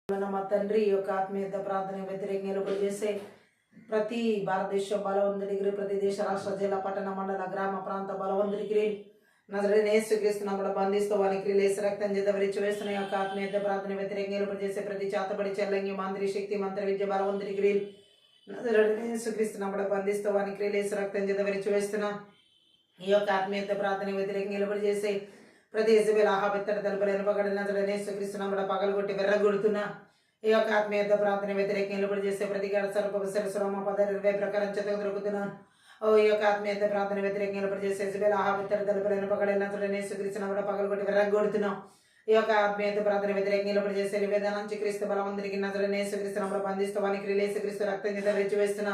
మా తండ్రి ఈ యొక్క ఆత్మీయత ప్రార్థన వ్యతిరేకంగా ఎలుకలు చేసే ప్రతి భారతదేశ బలవంతుడికి ప్రతి దేశ రాష్ట్ర జిల్లా పట్టణ మండల గ్రామ ప్రాంత బలవంతుడికి నజరేయుడైన యేసుక్రీస్తును కూడా బంధిస్తూ వారికి లేసి రక్తం చేత విరిచి వేస్తున్న యొక్క ఆత్మీయత ప్రార్థన వ్యతిరేకంగా ఎలుకలు చేసే ప్రతి చేతబడి చెల్లంగి మంత్రి శక్తి మంత్ర విద్య బలవంతుడికి నజరేయుడైన యేసుక్రీస్తును కూడా బంధిస్తూ వారికి లేసి రక్తం చేత విరిచి వేస్తున్న ఈ యొక్క ఆత్మీయత ప్రార్థన వ్యతిరేకంగా ఎలుకలు చేసే ప్రతి ఇజబెల్ ఆహాబెత్తడ తలుపులు ఎనపగడిన యేసుక్రీస్తును కూడా పగలగొట్టి వెర్రగొడుతున్న ఈ యొక్క ఆత్మీయత ప్రార్థన వ్యతిరేకంగా ఎలుబడి చేసే ప్రతి గడ సరుపు సరస్వరమ 10-20 ప్రకారం చెత్త దొరుకుతున్నాను. ఈ యొక్క ఆత్మీయత ప్రార్థన వ్యతిరేకంగా ఎలుబడి చేసే ఇజబెల్ ఆహాబెత్తడ తలుపులు ఎనపగడిన యేసుక్రీస్తును కూడా పగలగొట్టి వెర్రగొడుతున్నాం. ఈ యొక్క ఆత్మీయత ప్రార్థన వ్యతిరేకంగా ఎలుబడి చేసే నివేదనాంచి క్రీస్తు బలవంతుడికి యేసుక్రీస్తును కూడా బంధిస్తూ వానికి యేసుక్రీస్తు రక్తం చేత విరిచి వేస్తున్న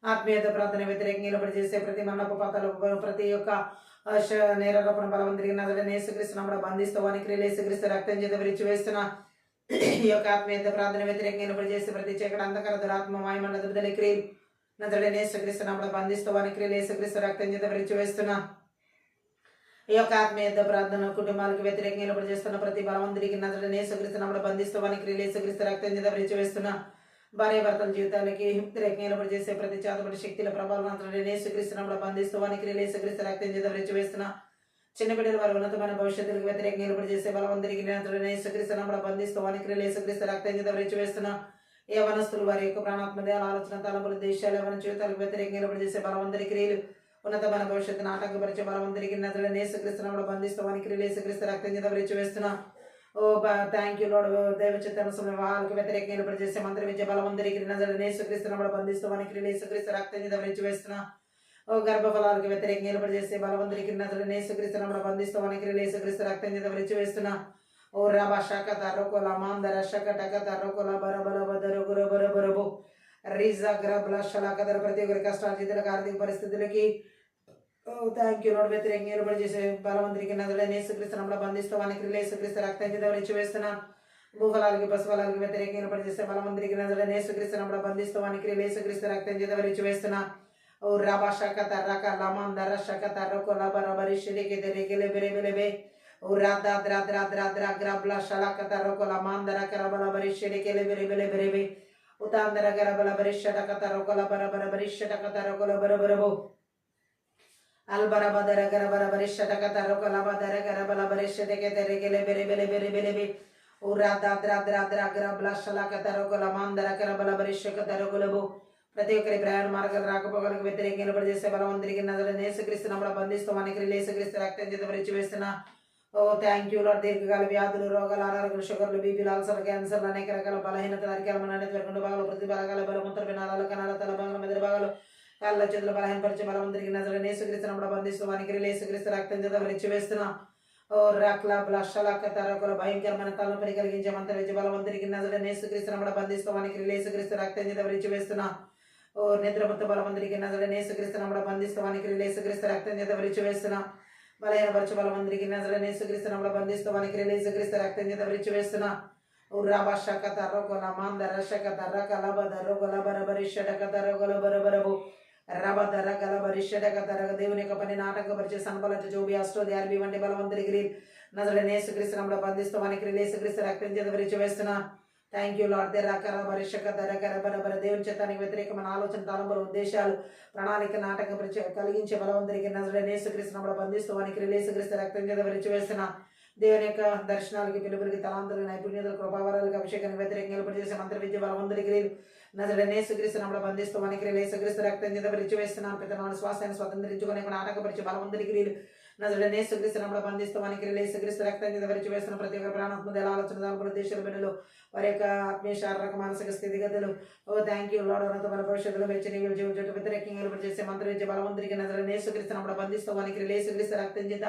ఆత్మీయత ప్రార్థన వ్యతిరేకంగా ఎలుబడి చేసే ప్రతి మన్నపు పాతలు ప్రతి యొక్క నేరపణ బలవంతుడికి యేసుక్రీస్తును కూడా బంధిస్తూ వానికి యేసుక్రీస్తు రక్తం చేత విరిచి వేస్తున్న ఈ యొక్క ఆత్మీయత ప్రార్థన వ్యతిరేకంగా ఎలుబడి చేసే ప్రతి చీకటి అంధకార దురాత్మ మాయమండ దుర్దలి క్రియలు నజరేయుడైన యేసుక్రీస్తును కూడా బంధిస్తూ వానికి యేసుక్రీస్తు రక్తం చేత విరిచి వేస్తున్న ఈ యొక్క ఆత్మీయత ప్రార్థన కుటుంబాలకు వ్యతిరేకంగా ఎలుబడి చేస్తున్న ప్రతి బలవంతుడికి నజరేయుడైన యేసుక్రీస్తును కూడా బంధిస్తూ వానికి యేసుక్రీస్తు రక్తం చేత విరిచి వేస్తున్న భార్య భర్తల జీవితాలకి వ్యతిరేకంగా ఎలుబడి చేసే ప్రతి చేతబడి శక్తుల ప్రభావం నజరేయుడైన యేసుక్రీస్తును కూడా బంధిస్తూ వానికి యేసుక్రీస్తు రక్తం చేత విరిచి వేస్తున్న చిన్న బిడ్డల వారి ఉన్నతమైన భవిష్యత్తులకు వ్యతిరేకంగా ఎలుబడి చేసే బలవంతుడికి నజరేయుడైన యేసుక్రీస్తును కూడా బంధిస్తూ వానికి యేసుక్రీస్తు రక్తం చేత విరిచి వేస్తున్న యవనస్తులు వారి యొక్క ప్రాణాత్మదేయాల ఆలోచన తలంపులు దేశాలు యవన జీవితాలకు వ్యతిరేకంగా ఎలుబడి చేసే బలవంతుడి క్రియలు ఉన్నతమైన భవిష్యత్తును ఆటంకపరిచే బలవంతుడికి నజరేయుడైన యేసుక్రీస్తును కూడా బంధిస్తూ వానికి యేసుక్రీస్తు రక్తం చేత విరిచి వేస్తున్న థ్యాంక్ యూ లార్డ్ దైవ చిత్తానుసారం వివాహాలకు వ్యతిరేకంగా ఎలుబడి చేసే మంత్ర విద్య బలవంతుడికి నజరేయుడైన యేసుక్రీస్తును కూడా బంధిస్తూ వానికి యేసుక్రీస్తు రక్తం చేత విరిచి వేస్తున్న గర్భఫలాలకు వ్యతిరేకంగా ఎలుబడి చేసే బలవంతుడికి నజరేయుడైన యేసుక్రీస్తును కూడా బంధిస్తూ వానికి యేసుక్రీస్తు రక్తం చేత విరిచి వేస్తున్న ఓ రబా షకత రోకోల మాందర షకటకత రోకోల బరబల బదరు గురబర బరబు రీజా గ్రబల షలకదర ప్రతి ఒక్కరి కష్టార్జితులకు ఆర్థిక పరిస్థితులకి థ్యాంక్ యూ లార్డ్ వ్యతిరేకంగా ఎలుబడి చేసే బలవంతుడికి నజరేయుడైన యేసుక్రీస్తును కూడా బంధిస్తూ వానికి యేసుక్రీస్తు రక్తం చేత విరిచి వేస్తున్న భూఫలాలకి పశుఫలాలకు వ్యతిరేకంగా ఎలుబడి చేసే బలవంతుడికి నజరేయుడైన యేసుక్రీస్తును కూడా బంధిస్తూ వానికి యేసుక్రీస్తు రక్తం చేత విరిచి వేస్తున్న ఓ రబా షకత రక లమందర షకత రోకోల బరబరి షిరికి దెరిగిలే బెరెబెలెబే ఓ రాదా ద్రా ద్రా ద్రా ద్రా గ్రబల షలకత రోకోల మాందర కరబల బరి షిరికి బెరెబెలె బెరెబే ఉతాందర గరబల బరి షటకత రోకోల బరబర బరి షటకత రోకోల బరబరబో అల్బరబదర గరబర బరి షటకత రోకోల బదర గరబల బరి షిరికి దెరిగిలే బెరెబెలె బెరెబెలెబే ఓ రాదా ద్రా ద్రా ద్రా గ్రబల షలకత రోకోల మాందర కరబల బరి షకత రోకోలబో ప్రతి ఒక్కరి ప్రయాణ మార్గాలు రాకపోకలకు వ్యతిరేకంగా ఎలుబడి చేసే బలవంతుడికి నజరేయుడైన యేసుక్రీస్తును కూడా బంధిస్తూ వానికి యేసుక్రీస్తు రక్తం చేత విరిచి వేస్తున్న థ్యాంక్ యూ లార్డ్ దీర్ఘకాల వ్యాధులు రోగాలు అనారోగ్యాలు షుగర్లు బీపీలు అల్సర్ క్యాన్సర్లు అనేక రకాల బలహీనతలు అరికాల నాణ్యత రెండు భాగాలు ప్రతి బలగాల బలమూత్ర వినాళాలు కణాల తల భాగాలు మెదడు భాగాలు కాళ్ళ చేతులు బలహీనపరిచే బలవంతుడికి నజరేయుడైన యేసుక్రీస్తును కూడా బంధిస్తూ వానికి యేసుక్రీస్తు రక్తం చేత విరిచి వేస్తున్న రాక్ల బ్లషలకత రకుల భయంకరమైన తలనొప్పిని కలిగించే మంత్ర విద్య బలవంతుడికి నజరేయుడైన యేసుక్రీస్తును కూడా బంధిస్తూ వానికి యేసుక్రీస్తు రక్తం చేత విరిచి వేస్తున్న నిద్రమత్త బలవంతుడికి నజరేయుడైన యేసుక్రీస్తును కూడా బంధిస్తూ వానికి యేసుక్రీస్తు రక్తం చేత విరిచి వేస్తున్న బలహీనపరచు బలవంతుడికి నజరేయుడైన యేసుక్రీస్తును కూడా బంధిస్తూ వానికి యేసుక్రీస్తు రక్తం చేత విరిచి వేస్తున్న రబా షకత రోకోల మాందర షకత రకల బద రోగల బరబరి షటకత రోగల బరబరబు రబదర గల బరి షటకత రగ దేవుని యొక్క పనిని ఆటంకపరిచే సంపలచ జోబి అష్టోది ఆర్బి వంటి బలవంతుడికి నజరేయుడైన యేసుక్రీస్తును కూడా బంధిస్తూ వానికి యేసుక్రీస్తు రక్తం చేత విరిచి వేస్తున్న థ్యాంక్ యూ లార్డ్ దెరకర బరిషక దరకర బరబర దేవుని చిత్తానికి వ్యతిరేకమైన ఆలోచన తలంపులు ఉద్దేశాలు ప్రణాళిక నాటక కలిగించే బలవంతుడికి నజరేయుడైన యేసుక్రీస్తును కూడా బంధిస్తూ వానికి యేసుక్రీస్తు రక్తం చేత విరిచి వేస్తున్న దేవుని యొక్క దర్శనాలకి పిలుపులకి తలాంతులకి నైపుణ్యతలు కృపావరాలకు అభిషేకానికి వ్యతిరేకంగా ఎలుబడి చేసే మంత్ర విద్య బలవంతుడికి నజరేయుడైన యేసుక్రీస్తును కూడా బంధిస్తూ వానికి యేసుక్రీస్తు రక్తం చేత విరిచి వేస్తున్నాను పితనాడు శ్వాసాన్ని స్వతంత్రించుకునే ఆటంకపరిచే బలవంతుడికి నజరేయుడైన యేసుక్రీస్తును కూడా బంధిస్తూ వానికి యేసుక్రీస్తు రక్తం చేత విరిచి వేస్తున్న ప్రతి ఒక్క ప్రాణాత్మదేయాల ఆలోచన తలంపులు దేశాల బిడ్డలు వారి యొక్క ఆత్మీయ శారీరక మానసిక స్థితిగతులు థ్యాంక్ యూ లార్డ్ ఉన్నతమైన భవిష్యత్తులో వెచ్చి నీళ్ళు జీవించు వ్యతిరేకంగా ఎలుబడి చేసే మంత్ర విద్య బలవంతుడికి నజరేయుడైన యేసుక్రీస్తును కూడా బంధిస్తూ వానికి యేసుక్రీస్తు రక్తం చేత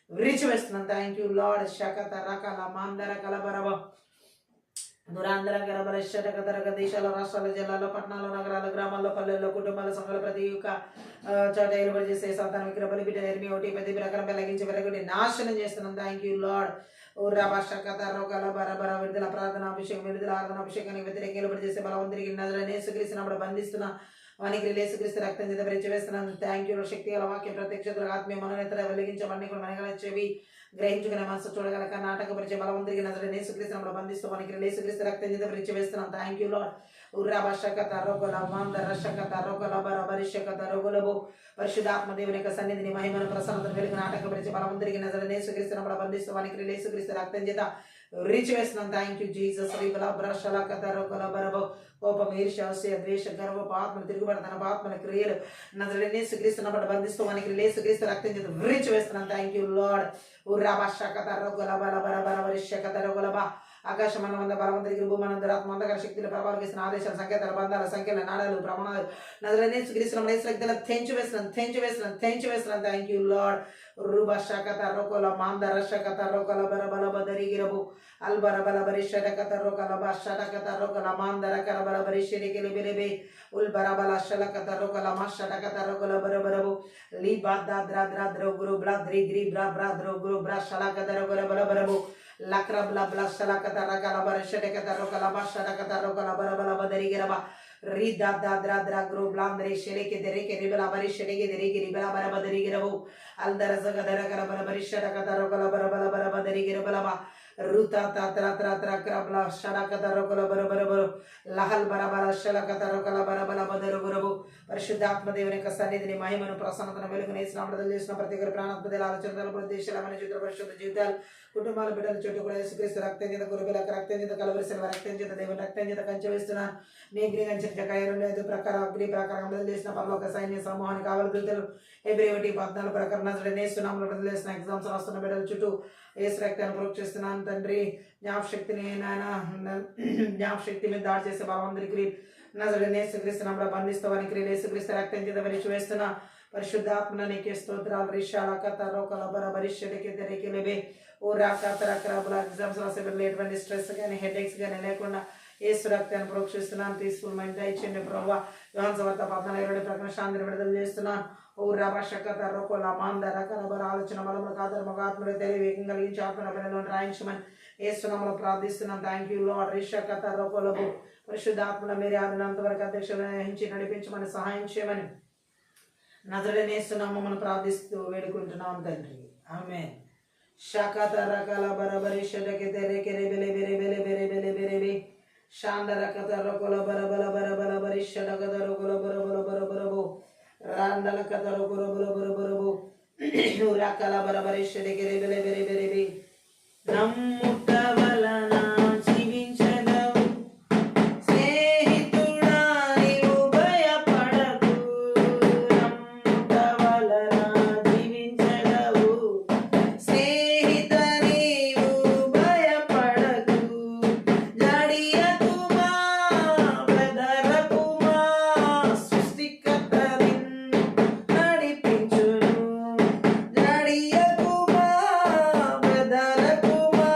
విరిచి వేస్తున్నాను థ్యాంక్ యూ లార్డ్ షకత రకల మాందర కలబరవ దురాంధ్ర గరబల షటకతరక దేశాల రాష్ట్రాల జిల్లాలో పట్టణాలు నగరాలు గ్రామాల్లో పల్లెల్లో కుటుంబాల సంఘాల ప్రతి ఒక్క చోట ఎలుబడి చేసే సంతాన విగ్రహ బలిపీఠ ఎర్మి ఒకటి ప్రతి ప్రకారం వెలిగించి వెలగొట్టి నాశనం చేస్తున్నాం థ్యాంక్ యూ లార్డ్ ఓ రబా షకత రోగల బరబర విడుదల ప్రార్థన అభిషేకం విడుదల ఆరాధన అభిషేకానికి వ్యతిరేకంగా ఎలుబడి చేసే బలవంతుడికి నజరేయుడైన యేసుక్రీస్తును కూడా బంధిస్తున్న వానికి యేసుక్రీస్తు రక్తం చేత విరిచి వేస్తున్నాను థ్యాంక్ యూ శక్తి గల వాక్యం ప్రత్యక్షతలు ఆత్మీయ మనోనేతర వెలిగించబడి కూడా మనగల చెవి గ్రహించుకునే మనసు చూడగల నాటకపరిచే బలవంతుడికి నజరేయుడైన యేసుక్రీస్తు నామములో బంధిస్తూ వానికి యేసుక్రీస్తు రక్తం చేత విరిచివేస్తున్నాం. Thank you lord. పరిశుద్ధాత్మ దేవుని యొక్క సన్నిధిని మహిమను ప్రసన్నతను వెలుగు నాటకపరిచే బలవంతుడికి నజరేయుడైన యేసుక్రీస్తు నామములో బంధిస్తూ వానికి యేసుక్రీస్తు రక్తం చేత విరిచివేస్తున్నాం. Thank you Jesus. కోపం, ఈర్ష్య, అసూయ, ద్వేష, గర్వపు ఆత్మలు, తిరుగుబడతన ఆత్మల క్రియలు నజరేయుడైన యేసుక్రీస్తు నామములో బంధిస్తూ వానికి యేసుక్రీస్తు రక్తం చేత విరిచివేస్తున్నాం. Thank you Lord. ఆకాశమన్న బలవంతుడికి భూమనందరాత్మ అంధకార శక్తుల ప్రభావం చేసిన ఆదేశాల సంకేతాల బంధాల సంఖ్యల నాడాలు ప్రమాణాలు నజరేయుడైన యేసుక్రీస్తు నామములో తెంచివేస్తున్నాం. Thank you Lord. Ruba shakata rokola mandara shakata rokola barabala badari girabu albara balabari shakata rokola bashata kata rokola mandara karabala bari shirikili biribi ulbarabala shalakata rokola mashata kata rokola barabarabu liba dadra dra guru bra dri dri bra dro guru bra shalakata rokola barabarabu lakra bla bla shalakata rokola bari shakata rokola bashata kata rokola barabala badari giraba Rida dadra dra guru blandre sheleke dereke ribela bari sheleke dereke ribela barabadari girabu aldara zagadara karabara bari shaka tarokola barabala barabadari girabala ruta tatra tatra krabla shaka tarokola barabara lahal barabala shalaka tarokola barabala badaru gurabu పరిశుద్ధాత్మ దేవుని యొక్క సన్నిధిని మహిమను ప్రసన్నతను వెలుగుని నామములో చేసిన ప్రతి ఒక్కరి ప్రాణాత్మల ఆలోచనల ప్రదేశాల మన జీవిత పరిశుద్ధ జీవితాలు కుటుంబాల బిడ్డల చుట్టూ కూడా యేసుక్రీస్తు రక్తం చేత గురుబిలకు రక్తం చేత కలవరిసిన రక్తం చేత దేవుని రక్తం చేత కంచె వేస్తున్నాను. నీ అగ్నిగంచిన కైరు ప్రకారం అగ్ని ప్రకారం విడుదల చేసిన పరలోక సైన్య సమూహానికి కావాలి దూతలు February 14 ప్రకారం నజరేయుడైన యేసు నామములో విడుదల చేసిన ఎగ్జామ్స్ రాస్తున్న బిడ్డల చుట్టూ యేసు రక్తాన్ని ప్రోక్షిస్తున్నాను. తండ్రి జ్ఞాపశక్తిని నాయన జ్ఞాపశక్తి మీద దాడి చేసే బలవంతుడికి నజరేయుడైన యేసుక్రీస్తు నామములో బంధిస్తూ వానికి యేసుక్రీస్తు రక్తం చేత విరిచివేస్తున్నా. పరిశుద్ధాత్మ నీకే స్తోత్రాలు. రిషాల కత రోకల బరబరిషడికి దరికిలిబే ఓ రాకతరకరబుల ఎగ్జామ్స్ రాసే బిడ్డలు ఎటువంటి స్ట్రెస్ కానీ హెడేక్స్ కానీ లేకుండా యేసు రక్తాన్ని ప్రోక్షిస్తున్నాను. పీస్ఫుల్ మైండ్ దయచేయండి ప్రభువా. యోహాను సువార్త 14:20 ప్రకారం శాంతిని విడుదల చేస్తున్నాను. ఓ రభషకత రోకల మాందర కరబర ఆలోచన బలములకు ఆధారముగా ఆత్మలో తెలివివేగం కలిగించి ఆత్మల బిడ్డలను రాయించమని యేసు నామములో ప్రార్థిస్తున్నాను. Thank you Lord. రిషకత రోకలబు పరిశుద్ధాత్మల మీరే ఆదినంత వరకు అధ్యక్షులు వహించి నడిపించమని సహాయం చేయమని నజరేయుడైన యేసు నామమున ప్రార్థిస్తూ వేడుకుంటున్నాం తండ్రి. ఆమేన్. షకత రకల బరబరి షడకి తెరేకి రెబెలె బెరె బెలె బెరె బెలె బెరె షాండరకత రోకల బరబల బరబల బరి షడకత రోకల బరబల బరబరబు రాండల కత రోకల బరబరబరబు రకల బరబరి షడకి రెబెలె బెరె బెరె బె నమ్ముట వలన జీవించదవు స్నేహితుడా నీవు భయపడకు. నమ్ముట వలన జీవించదవు స్నేహిత నీవు భయపడకు. జడియకుమా బెదరకుమా సృష్టికర్త నిన్ను నడిపించును. జడియకుమా బెదరకుమా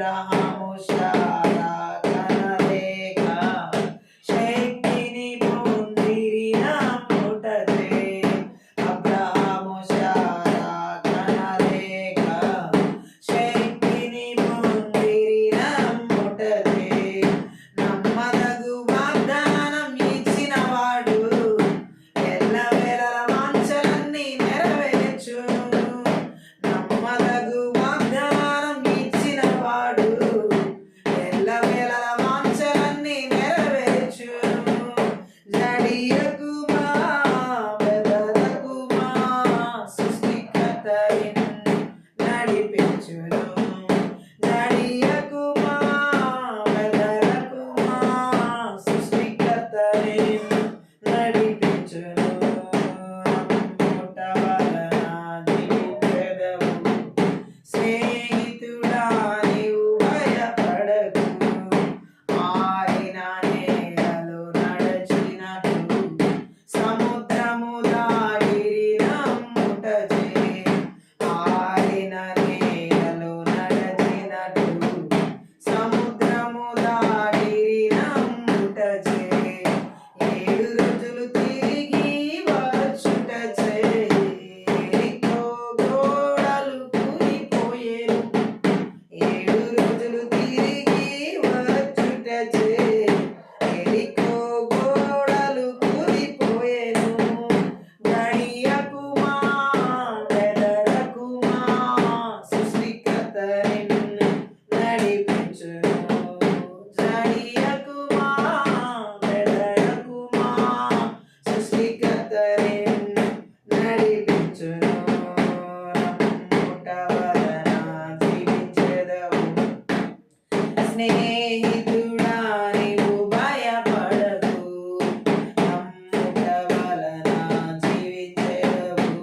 అబ్రహాము శారా కనలేక శక్తిని పొందిరి నమ్ముటచే. అబ్రహాము శారా కనలేక శక్తిని పొందిరి నమ్ముటచే. నమ్మదగు వాగ్దానం ఇచ్చినవాడు ఎల్లవేళల వాంఛలన్నీ నెరవేర్చును. నమ్మదగు వాగ్దానం ఇచ్చినవాడు ఎల్లవేళల వాంఛలన్నీ నెరవేర్చును. జడియకుమా బెదరకుమా సృష్టికర్త నిన్ను నడిపించును. జడియకుమా బెదరకుమా సృష్టికర్త నిన్ను నడిపించును. నమ్ముట వలన జీవించెదవు. స్నేహితుడా నీవు భయపడకు. ఆయన నేలలో నడచినట్లు సముద్రము దాటిరి నమ్ముటచే. ఆయన నేలలో నడచినట్లు సముద్రము దాటిరి నమ్ముటచే. 7 రోజులు తిరిగి వచ్చుటచే ఎరికో గోడలు కూలిపోయెను. 7 రోజులు తిరిగి వచ్చుటచే ఎరికో గోడలు కూలిపోయెను. గడియకుమా బెదరకుమా సృష్టికర్త నిన్ను నడిపించును. జడియకుమా బెదరకుమా సృష్టికర్త నిన్ను నడిపించును. నమ్ముట వలన జీవించెదవు. స్నేహితుడా నీవు భయపడకు. నమ్ముట వలన జీవించెదవు.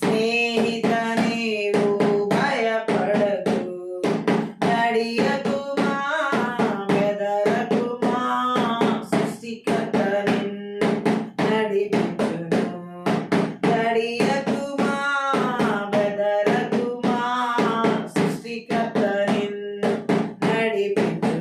స్నేహిత నీవు భయపడకు. గడియకుమా బెదరకుమా సృష్టికర్త నిన్ను నడిపించును. గడియకుమా బెదరకుమా సృష్టికర్త నిన్ను నడిపించును.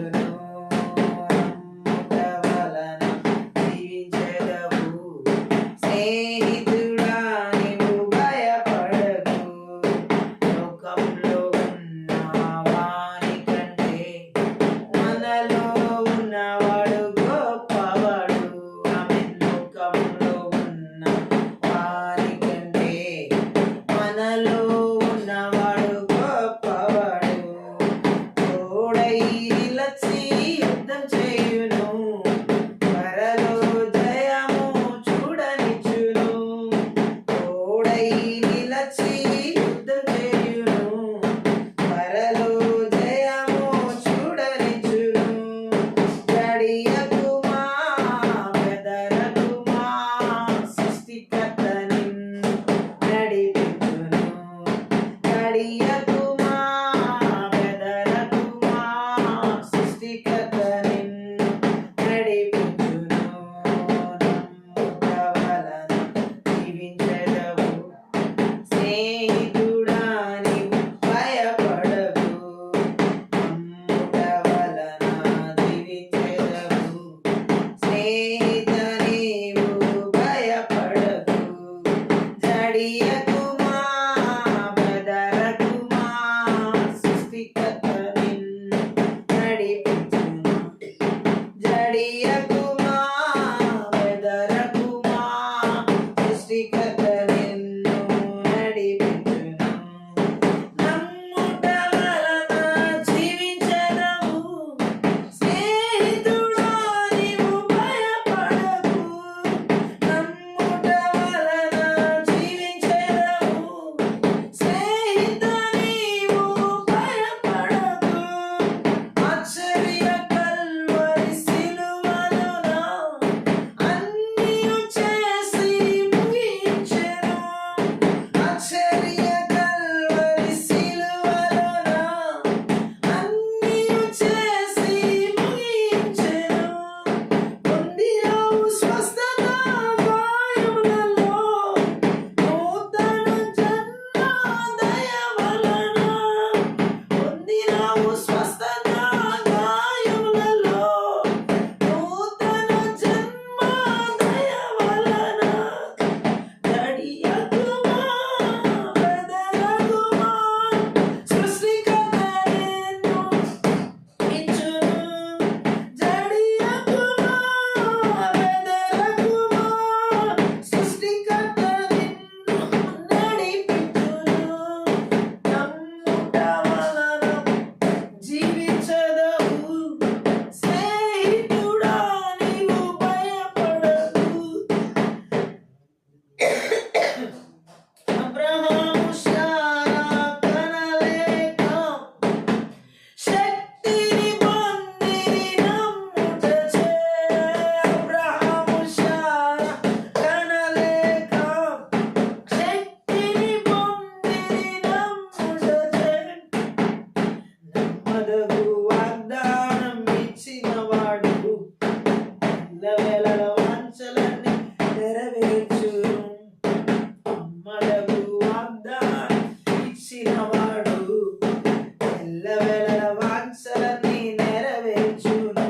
వాంఛలన్నీ నెరవేర్చును.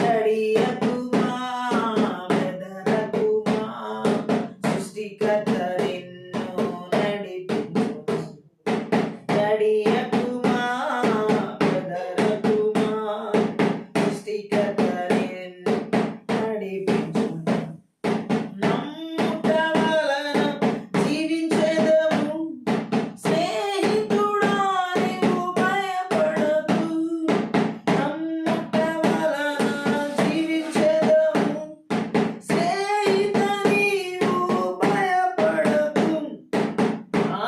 జడియకుమా, బెదరకుమా, సృష్టికర్త నిన్ను నడిపించును. జడియకుమా, బెదరకుమా, సృష్టికర్త నిన్ను నడిపించును. నమ్ముట వలన జీవించెదము, స్నేహితుడా నీవు భయపడకు. నమ్ముట వలన జీవించెదము, స్నేహిత నీవు భయపడకు.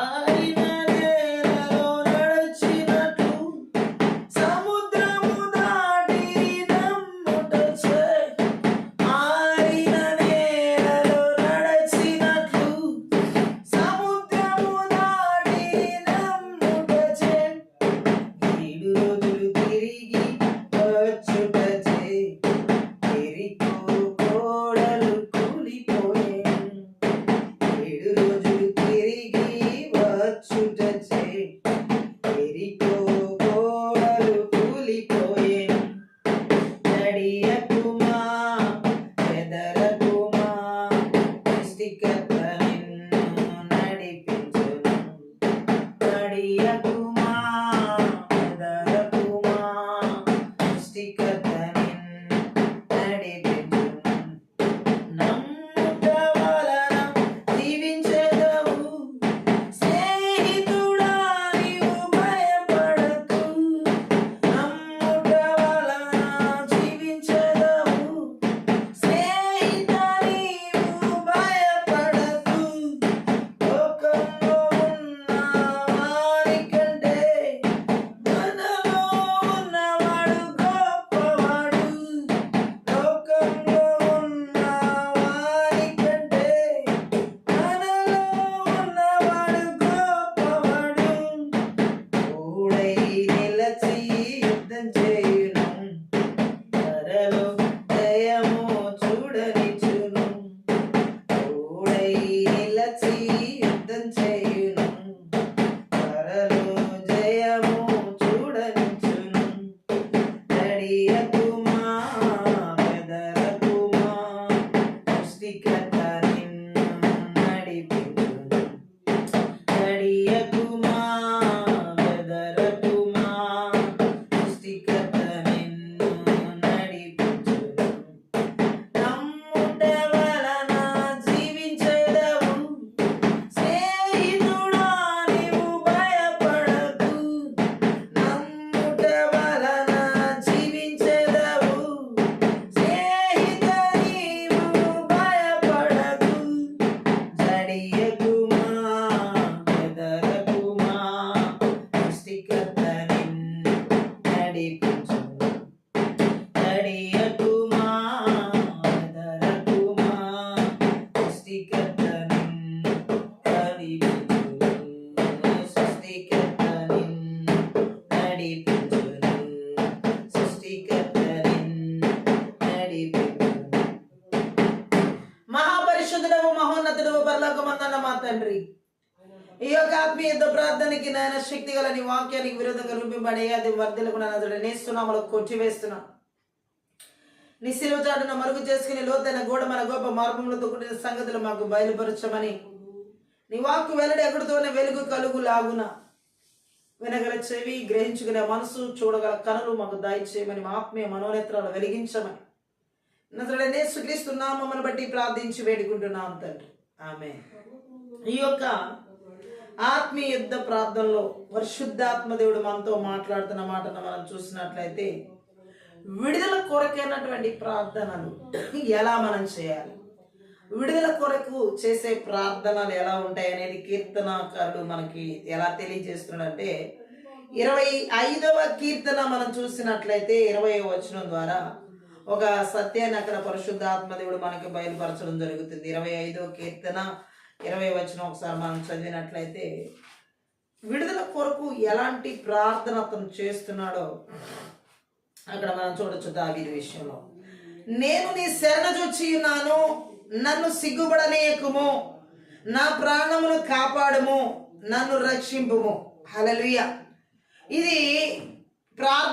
ఆరిన నేలలో నడిచినట్లు సముద్రము దాటి నమ్ముటచే. ఆరిన నేలలో నడిచినట్లు సముద్రము దాటి నమ్ముటచే. ఏడు రోజులు తిరిగి వచ్చుటచే ఎరికో గోడలు కూలిపోయెను. 7 రోజులు తిరిగి వచ్చుటచే ఎరికో గోడలు కూలిపోయెను. జడియకుమా, బెదరకుమా, సృష్టికర్త నిన్ను నడిపించును. జడియకుమా, బెదరకుమా, సృష్టికర్త నిన్ను నడిపించును. నమ్ముట వలన జీవించెదవు, స్నేహితుడా నీవు భయపడకు. నమ్ముట వలన జీవించెదవు, స్నేహిత నీవు భయపడకు. లోకంలో ఉన్న వారికంటే మనలో ఉన్నవాడు గొప్పవాడు. లోకంలో ఉన్న వారికంటే మనలో ఉన్నవాడు గొప్పవాడు. తోడై నిలచి యుద్ధం చేయును, త్వరలో జయము చూడనిచును. తోడై నిలచి యుద్ధం చేయును, త్వరలో జయము చూడనిచును. జడియకుమా, బెదరకుమా, సృష్టికర్త నిన్ను నడిపించును. జడియకుమా, బెదరకుమా, సృష్టికర్త నిన్ను నడిపించును. నమ్ముట వలన జీవించెదవు, స్నేహితుడా నీవు భయపడకు. నమ్ముట వలన జీవించెదవు, స్నేహిత నీవు భయపడకు. జడియకుమా, బెదరకుమా, సృష్టికర్త నిన్ను నడిపించును. జడియకుమా, బెదరకుమా, సృష్టికర్త నిన్ను నడిపించును. సృష్టికర్త నిన్ను నడిపించును. సృష్టికర్త నిన్ను నడిపించును. మహాపరిశుద్ధుడవు, మహోన్నతుడవు, పరలోకమందున్న మా తండ్రి, ఈ యొక్క ఆత్మీయ యుద్ధ ప్రార్థనకి నాయన శక్తి గల నీ వాక్యానికి విరోధంగా రూపింపడే అది వర్ధలకు నేస్తున్నామలో కొట్టివేస్తున్నా. నీ సిలువ చాటున మరుగు చేసుకుని లోతైన గోడ మన గొప్ప మార్గములతో కూడిన సంగతులు మాకు బయలుపరచమని, నీ వాక్కు వెల్లడి ఎక్కడితోనే వెలుగు కలుగు లాగున వినగల చెవి, గ్రహించుకునే మనసు, చూడగల కనులు మాకు దయచేయమని, మా ఆత్మీయ మనోనేత్రాలు వెలిగించమని నజరేయుడైన యేసుక్రీస్తు నామమును బట్టి ప్రార్థించి వేడుకుంటున్నాం తండ్రి, ఆమేన్. ఈ యొక్క ఆత్మీయ యుద్ధ ప్రార్థనలో పరిశుద్ధాత్మ దేవుడు మనతో మాట్లాడుతున్న మాటను మనం చూసినట్లయితే, విడుదల కొరకైనటువంటి ప్రార్థనలు ఎలా మనం చేయాలి, విడుదల కొరకు చేసే ప్రార్థనలు ఎలా ఉంటాయి అనేది కీర్తనకారుడు మనకి ఎలా తెలియజేస్తున్నాడంటే, 25వ కీర్తన మనం చూసినట్లయితే 20వ వచనం ద్వారా ఒక సత్యాన్ని అక్కడ పరిశుద్ధాత్మ దేవుడు మనకి బయలుపరచడం జరుగుతుంది. 25వ కీర్తన 20వ వచనం ఒకసారి మనం చదివినట్లయితే, విడుదల కొరకు ఎలాంటి ప్రార్థన అతను చేస్తున్నాడో అక్కడ మనం చూడొచ్చు. దావీదు విషయంలో, నేను నీ శరణ జొచ్చి ఉన్నాను, నన్ను సిగ్గుపడనీయకుము, నా ప్రాణమును కాపాడుము, నన్ను రక్షింపుము. హల్లెలూయా. ఇది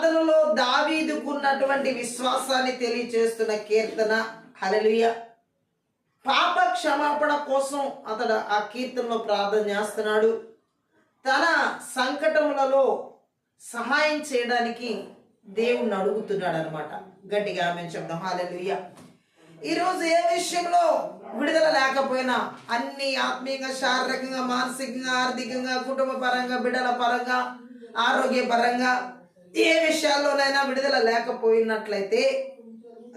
ప్రార్థనలో దావీదుకున్నటువంటి విశ్వాసాన్ని తెలియజేస్తున్న కీర్తన. హల్లెలూయా. పాప క్షమాపణ కోసం అతడు ఆ కీర్తనలో ప్రార్థన చేస్తున్నాడు. తన సంకటములలో సహాయం చేయడానికి దేవుణ్ణి అడుగుతున్నాడు అనమాట. గట్టిగా ఆమేన్ చెప్దాం. హల్లెలూయా. ఈరోజు ఏ విషయంలో విడుదల లేకపోయినా, అన్ని ఆత్మీయంగా, శారీరకంగా, మానసికంగా, ఆర్థికంగా, కుటుంబ పరంగా, బిడ్డల పరంగా, ఆరోగ్య పరంగా ఏ విషయాల్లోనైనా విడుదల లేకపోయినట్లయితే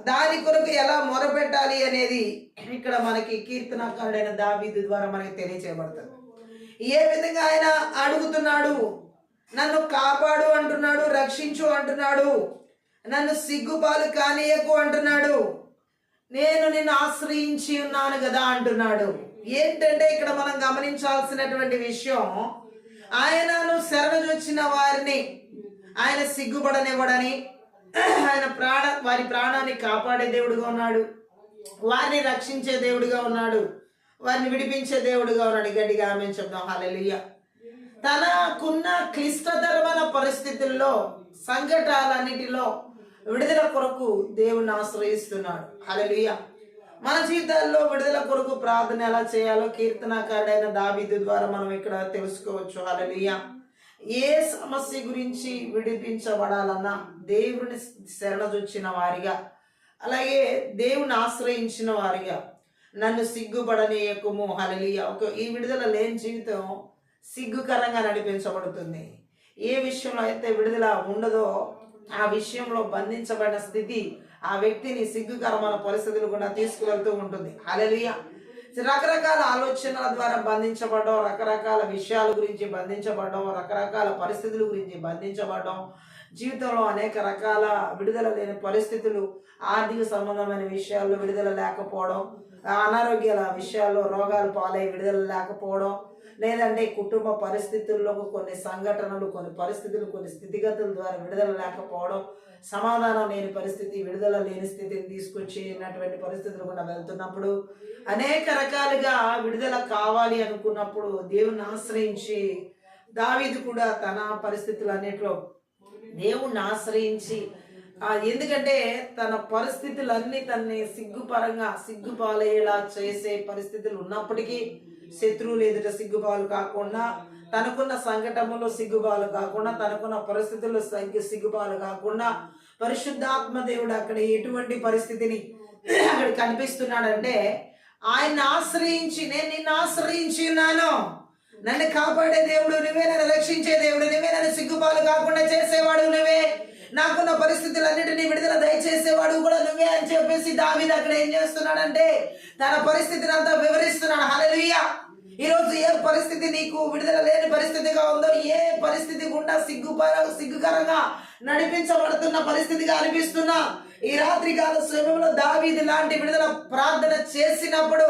దాని కొరకు ఎలా మొరపెట్టాలి అనేది ఇక్కడ మనకి కీర్తనకారుడైన దావీదు ద్వారా మనకి తెలియచేయబడుతుంది. ఏ విధంగా ఆయన అడుగుతున్నాడు, నన్ను కాపాడు అంటున్నాడు, రక్షించు అంటున్నాడు, నన్ను సిగ్గుపాలు కానీయకు అంటున్నాడు, నేను నిన్ను ఆశ్రయించి ఉన్నాను కదా అంటున్నాడు. ఏంటంటే ఇక్కడ మనం గమనించాల్సినటువంటి విషయం, ఆయనను శరణుజొచ్చిన వారిని ఆయన సిగ్గుపడనివ్వడని, ఆయన వారి ప్రాణాన్ని కాపాడే దేవుడుగా ఉన్నాడు, వారిని రక్షించే దేవుడుగా ఉన్నాడు, వారిని విడిపించే దేవుడుగా ఉన్నాడు. గట్టిగా ఆమేన్ చెప్దాం. హల్లెలూయా. తనకున్న క్లిష్టతరమైన పరిస్థితుల్లో, సంకటాలన్నిటిలో విడుదల కొరకు దేవుణ్ణి ఆశ్రయిస్తున్నాడు. హల్లెలూయా. మన జీవితాల్లో విడుదల కొరకు ప్రార్థన ఎలా చేయాలో కీర్తనకారుడైన దావీదు ద్వారా మనం ఇక్కడ తెలుసుకోవచ్చు. హల్లెలూయా. ఏ సమస్య గురించి విడిపించబడాలన్నా దేవుని శరణజొచ్చిన వారిగా, అలాగే దేవుని ఆశ్రయించిన వారిగా, నన్ను సిగ్గుపడనీయకుము. హల్లెలూయా. ఈ విడుదల లేని జీవితం సిగ్గుకరంగా నడిపించబడుతుంది. ఏ విషయంలో అయితే విడుదల ఉండదో ఆ విషయంలో బంధించబడిన స్థితి ఆ వ్యక్తిని సిగ్గుకరమైన పరిస్థితులు కూడా తీసుకువెళ్తూ ఉంటుంది. హల్లెలూయా. రకరకాల ఆలోచనల ద్వారా బంధించబడడం, రకరకాల విషయాల గురించి బంధించబడడం, రకరకాల పరిస్థితుల గురించి బంధించబడడం, జీవితంలో అనేక రకాల విడుదల లేని పరిస్థితులు, ఆర్థిక సంబంధమైన విషయాల్లో విడుదల లేకపోవడం, అనారోగ్యాల విషయాల్లో రోగాలు పాలై విడుదల లేకపోవడం, లేదంటే కుటుంబ పరిస్థితుల్లో కొన్ని సంఘటనలు, కొన్ని పరిస్థితులు, కొన్ని స్థితిగతుల ద్వారా విడుదల లేకపోవడం, సమాధానం లేని పరిస్థితి, విడుదల లేని స్థితిని తీసుకొచ్చినటువంటి పరిస్థితులు కూడా వెళ్తున్నప్పుడు, అనేక రకాలుగా విడుదల కావాలి అనుకున్నప్పుడు దేవుణ్ణి ఆశ్రయించి దావీదు కూడా తన పరిస్థితులన్నిటిలో దేవుణ్ణి ఆశ్రయించి, ఎందుకంటే తన పరిస్థితులన్నీ తనని సిగ్గుపాలయ్యేలా చేసే పరిస్థితులు ఉన్నప్పటికీ, శత్రువులు ఎదుట సిగ్గుపాలు కాకుండా, తనకున్న సంకటములో సిగ్గుపాలు కాకుండా, తనకున్న పరిస్థితుల్లో సిగ్గుపాలు కాకుండా, పరిశుద్ధాత్మ దేవుడు అక్కడ ఎటువంటి పరిస్థితిని అక్కడ కనిపిస్తున్నాడంటే, ఆయన ఆశ్రయించి, నేను నిన్ను ఆశ్రయించి ఉన్నాను, నన్ను కాపాడే దేవుడు నువ్వే, నన్ను రక్షించే దేవుడు నువ్వే, నన్ను సిగ్గుపాలు కాకుండా చేసేవాడు నువ్వే, నాకున్న పరిస్థితులన్నిటినీ విడుదల దయచేసేవాడు కూడా నువ్వే అని చెప్పేసి దావీదు అక్కడ ఏం చేస్తున్నాడంటే తన పరిస్థితిని అంతా వివరిస్తున్నాడు. హల్లెలూయా. ఈరోజు ఏ పరిస్థితి నీకు విడుదల లేని పరిస్థితిగా ఉందో, ఏ పరిస్థితి గుండా సిగ్గుకరంగా నడిపించబడుతున్న పరిస్థితిగా అనిపిస్తున్నా, ఈ రాత్రి కాల సమయంలో దావీదు లాంటి విడుదల ప్రార్థన చేసినప్పుడు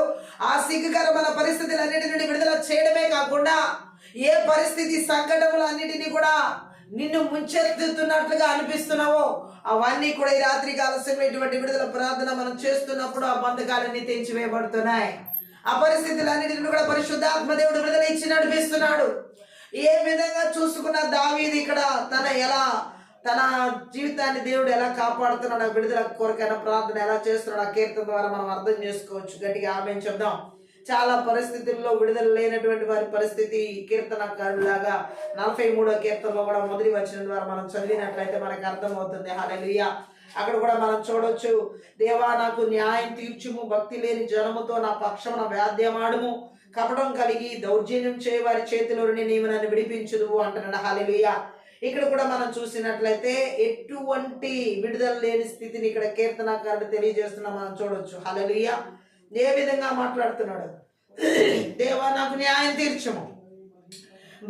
ఆ సిగ్గుకరమైన పరిస్థితులన్నిటి నుండి విడుదల చేయడమే కాకుండా, ఏ పరిస్థితి సంకటములన్నిటినీ కూడా నిన్ను ముంచెత్తుతున్నట్లుగా అనిపిస్తున్నావో అవన్నీ కూడా ఈ రాత్రి కాల సమయంలో ఇటువంటి విడుదల ప్రార్థన మనం చేస్తున్నప్పుడు ఆ బంధకాలన్నీ తెంచివేయబడుతున్నాయి. ఆ పరిస్థితులన్నిటిని కూడా పరిశుద్ధాత్మ దేవుడు విడుదల ఇచ్చి నడిపిస్తున్నాడు. ఏ విధంగా చూసుకున్న దావీదు ఇక్కడ తన జీవితాన్ని దేవుడు ఎలా కాపాడుతున్నాడు, విడుదల కొరకైన ప్రార్థన ఎలా చేస్తున్నాడు, ఆ కీర్తన ద్వారా మనం అర్థం చేసుకోవచ్చు. గట్టిగా ఆమేన్ చెప్దాం. చాలా పరిస్థితుల్లో విడుదల లేనటువంటి వారి పరిస్థితి కీర్తనకారులాగా 43వ కీర్తనలో కూడా మొదటి వచనం ద్వారా మనం చదివినట్లయితే మనకు అర్థమవుతుంది. హల్లెలూయా. అక్కడ కూడా మనం చూడొచ్చు, దేవా నాకు న్యాయం తీర్చుము, భక్తి లేని జనముతో నా పక్షమున వ్యాధ్యమాడుము, కపటం కలిగి దౌర్జన్యం చేయ వారి చేతిలో నుండి నీవు నన్ను విడిపించుదువు అంటున్నాడు. హల్లెలూయా. ఇక్కడ కూడా మనం చూసినట్లయితే ఎటువంటి విడుదల లేని స్థితిని ఇక్కడ కీర్తనకారుడు తెలియజేస్తున్నా మనం చూడొచ్చు. హల్లెలూయా. ఏ విధంగా మాట్లాడుతున్నాడు, దేవా నాకు న్యాయం తీర్చము,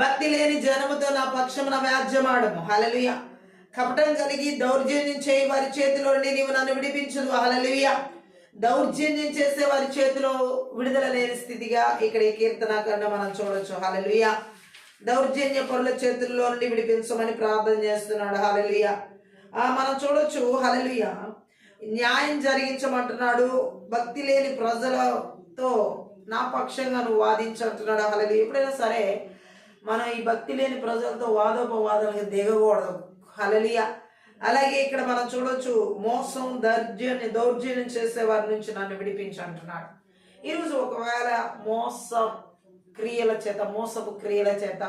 భక్తి లేని జనముతో నా పక్షమున వ్యాజ్యమాడము. హల్లెలూయా. కపటం కలిగి దౌర్జన్యం చేయి వారి చేతిలో నుండి నీవు నన్ను విడిపించుదు. హల్లెలూయా. దౌర్జన్యం చేసే వారి చేతిలో విడుదల లేని స్థితిగా ఇక్కడ ఈ కీర్తనకారుడు మనం చూడొచ్చు. హల్లెలూయా. దౌర్జన్య పరుల చేతుల్లో నుండి విడిపించమని ప్రార్థన చేస్తున్నాడు. హల్లెలూయా. మనం చూడొచ్చు. హల్లెలూయా. న్యాయం జరిగించమంటున్నాడు, భక్తి లేని ప్రజలతో నా పక్షంగా నువ్వు వాదించంటున్నాడు. హల్లెలూయా. ఎప్పుడైనా సరే మనం ఈ భక్తి లేని ప్రజలతో వాదోపవాదాలకు దిగకూడదు. హల్లెలూయా. అలాగే ఇక్కడ మనం చూడొచ్చు, మోసం దౌర్జన్యం చేసే వారి నుంచి నన్ను విడిపించు అంటున్నాడు. ఈరోజు ఒకవేళ మోసపు క్రియల చేత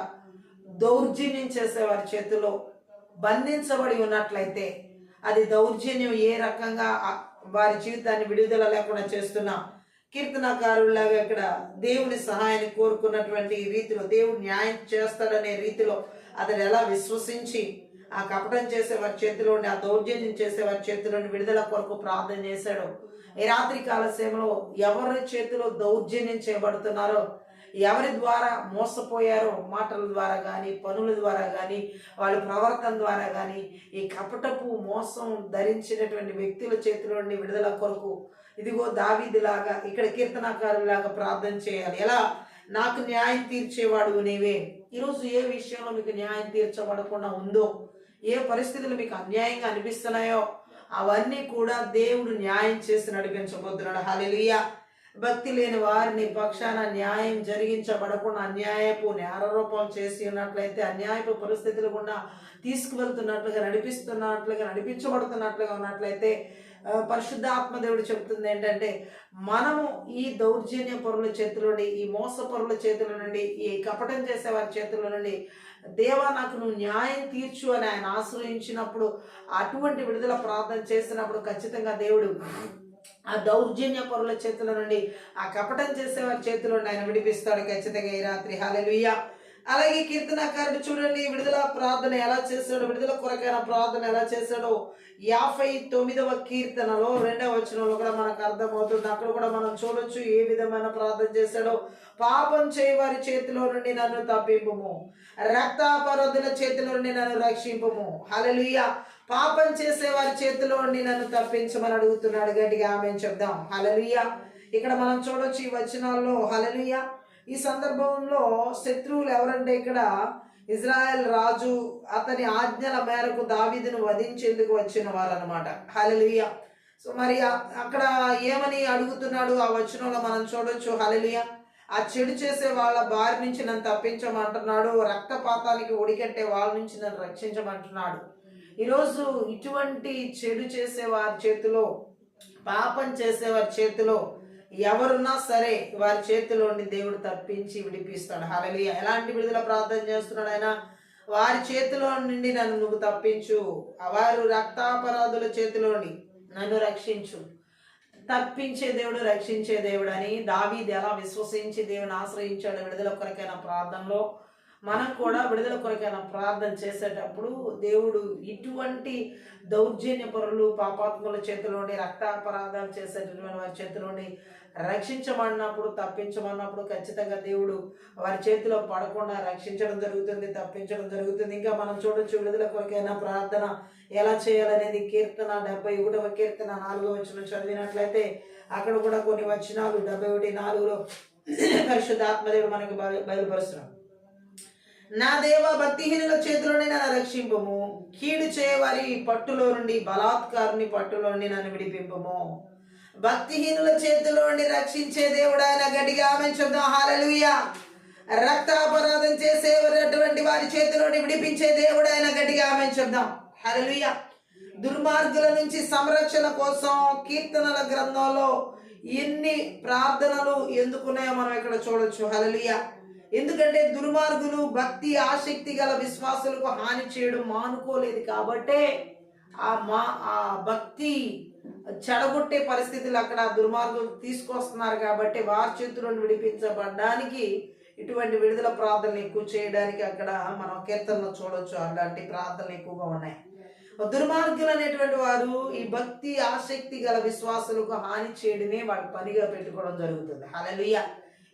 దౌర్జన్యం చేసే వారి చేతిలో బంధించబడి ఉన్నట్లయితే, అది దౌర్జన్యం ఏ రకంగా వారి జీవితాన్ని విడుదల లేకుండా చేస్తున్నా, కీర్తనకారులాగా ఇక్కడ దేవుని సహాయాన్ని కోరుకున్నటువంటి రీతిలో, దేవుడు న్యాయం చేస్తాడనే రీతిలో అతను ఎలా విశ్వసించి ఆ కపటం చేసే వారి చేతిలోని, ఆ దౌర్జన్యం చేసే వారి చేతిలోని విడుదల కొరకు ప్రార్థన చేశాడు. ఈ రాత్రి కాల సేవలో ఎవరి చేతిలో దౌర్జన్యం చేయబడుతున్నారో, ఎవరి ద్వారా మోసపోయారో, మాటల ద్వారా కానీ, పనుల ద్వారా కానీ, వాళ్ళ ప్రవర్తన ద్వారా కానీ, ఈ కపటపు మోసం ధరించినటువంటి వ్యక్తుల చేతిలో నుండి విడుదల కొరకు ఇదిగో దావీదులాగా ఇక్కడ కీర్తనకారులాగా ప్రార్థన చేయాలి. ఎలా? నాకు న్యాయం తీర్చేవాడు నీవే. ఈరోజు ఏ విషయంలో మీకు న్యాయం తీర్చబడకుండా ఉందో, ఏ పరిస్థితులు మీకు అన్యాయంగా అనిపిస్తున్నాయో అవన్నీ కూడా దేవుడు న్యాయం చేసి నడిపించబోతున్నాడు. హల్లెలూయా. భక్తి లేని వారిని పక్షాన న్యాయం జరిగించబడకుండా అన్యాయపు నేరరూపం చేసి ఉన్నట్లయితే, అన్యాయపు పరిస్థితులు గుండా తీసుకువెళ్తున్నట్లుగా, నడిపించబడుతున్నట్లుగా ఉన్నట్లయితే, పరిశుద్ధాత్మ దేవుడు చెబుతుంది ఏంటంటే, మనము ఈ దౌర్జన్య పరుల చేతుల నుండి, ఈ మోసపరుల చేతుల నుండి, ఈ కపటం చేసే వారి చేతుల నుండి, దేవా నాకు నువ్వు న్యాయం తీర్చు అని ఆయన ఆశ్రయించినప్పుడు, అటువంటి విడుదల ప్రార్థన చేసినప్పుడు ఖచ్చితంగా దేవుడు ఆ దౌర్జన్య పరుల చేతుల నుండి, ఆ కపటం చేసేవారి చేతుల నుండి ఆయన విడిపిస్తాడు ఖచ్చితంగా ఈ రాత్రి. హల్లెలూయా. అలాగే కీర్తనకారుడు చూడండి, విడుదల ప్రార్థన ఎలా చేశాడో, విడుదల కొరకైన ప్రార్థన ఎలా చేశాడో 59వ కీర్తనలో 2వ వచనంలో కూడా మనకు అర్థమవుతుంది. అక్కడ కూడా మనం చూడొచ్చు ఏ విధమైన ప్రార్థన చేశాడో. పాపం చేయవారి చేతిలో నుండి నన్ను తప్పింపుము, రక్తాపరాధుల చేతిలో నుండి నన్ను రక్షింపుము. హల్లెలూయా. పాపం చేసే వారి చేతిలో నుండి నన్ను తప్పించమని అడుగుతున్నాడు. గట్టిగా ఆమేన్ చెప్దాం. హల్లెలూయా. ఇక్కడ మనం చూడొచ్చు ఈ వచనాల్లో. హల్లెలూయా. ఈ సందర్భంలో శత్రువులు ఎవరంటే, ఇక్కడ ఇజ్రాయెల్ రాజు అతని ఆజ్ఞల మేరకు దావీదును వధించేందుకు వచ్చిన వారనమాట. హల్లెలూయా. సో మరి అక్కడ ఏమని అడుగుతున్నాడు ఆ వచనంలో మనం చూడొచ్చు. హల్లెలూయా. ఆ చెడు చేసే వాళ్ళ బారి నుంచి నన్ను తప్పించమంటున్నాడు, రక్తపాతానికి ఒడికట్టే వాళ్ళ నుంచి నన్ను రక్షించమంటున్నాడు. ఈరోజు ఇటువంటి చెడు చేసే వారి చేతిలో, పాపం చేసే వారి చేతిలో ఎవరున్నా సరే వారి చేతిలోని దేవుడు తప్పించి విడిపిస్తాడు. హల్లెలూయా. ఎలాంటి విడుదల ప్రార్థన చేస్తున్నాడు ఆయన? వారి చేతిలో నుండి నన్ను నువ్వు తప్పించు, వారు రక్తాపరాధుల చేతిలోని నన్ను రక్షించు. తప్పించే దేవుడు, రక్షించే దేవుడు అని దావీదు ఎలా విశ్వసించి దేవుని ఆశ్రయించాడు విడుదల కొరకైన ప్రార్థనలో, మనం కూడా విడుదల కొరకైన ప్రార్థన చేసేటప్పుడు దేవుడు ఇటువంటి దౌర్జన్య పరులు, పాపాత్ముల చేతిలోని, రక్తాపరాధాలు చేసేటటువంటి వారి చేతిలోని రక్షించమన్నప్పుడు, తప్పించమన్నప్పుడు ఖచ్చితంగా దేవుడు వారి చేతిలో పడకుండా రక్షించడం జరుగుతుంది, తప్పించడం జరుగుతుంది. ఇంకా మనం చూడొచ్చు విడుదల కొరకైన ప్రార్థన ఎలా చేయాలనేది కీర్తన 71వ కీర్తన 4వ వచనం చదివినట్లయితే అక్కడ కూడా కొన్ని వచనాలు 71:4లో పరిశుద్ధాత్మదేవుడు మనకు బయలుపరుస్తున్నాడు. నా దేవ, భక్తిహీనుల చేతిలోనే నన్ను రక్షింపము, కీడు చేయవారి పట్టులో నుండి, బలాత్కారుని పట్టులో నుండి నన్ను విడిపింపము. భక్తిహీనుల చేతిలో నుండి రక్షించే దేవుడు ఆయన. గట్టిగా ఆమేన్ చెప్దాం. హల్లెలూయా. రక్తాపరాధం చేసేటువంటి వారి చేతిలోని విడిపించే దేవుడు ఆయన. గట్టిగా ఆమేన్ చెప్దాం. హల్లెలూయా. దుర్మార్గుల నుంచి సంరక్షణ కోసం కీర్తనల గ్రంథంలో ఎన్ని ప్రార్థనలు ఎందుకున్నాయో మనం ఇక్కడ చూడొచ్చు. హల్లెలూయా. ఎందుకంటే దుర్మార్గులు భక్తి ఆసక్తి గల విశ్వాసులకు హాని చేయడం మానుకోలేదు కాబట్టే ఆ భక్తి చెడగొట్టే పరిస్థితులు అక్కడ దుర్మార్గులు తీసుకొస్తున్నారు. కాబట్టి వారి చేతులను విడిపించబడడానికి ఇటువంటి విడుదల ప్రార్థనలు ఎక్కువ చేయడానికి అక్కడ మనం కీర్తనలో చూడొచ్చు. అలాంటి ప్రార్థనలు ఎక్కువగా ఉన్నాయి. దుర్మార్గులు అనేటువంటి వారు ఈ భక్తి ఆసక్తి గల విశ్వాసులకు హాని చేయడమే వాడి పనిగా పెట్టుకోవడం జరుగుతుంది. హల్లెలూయా.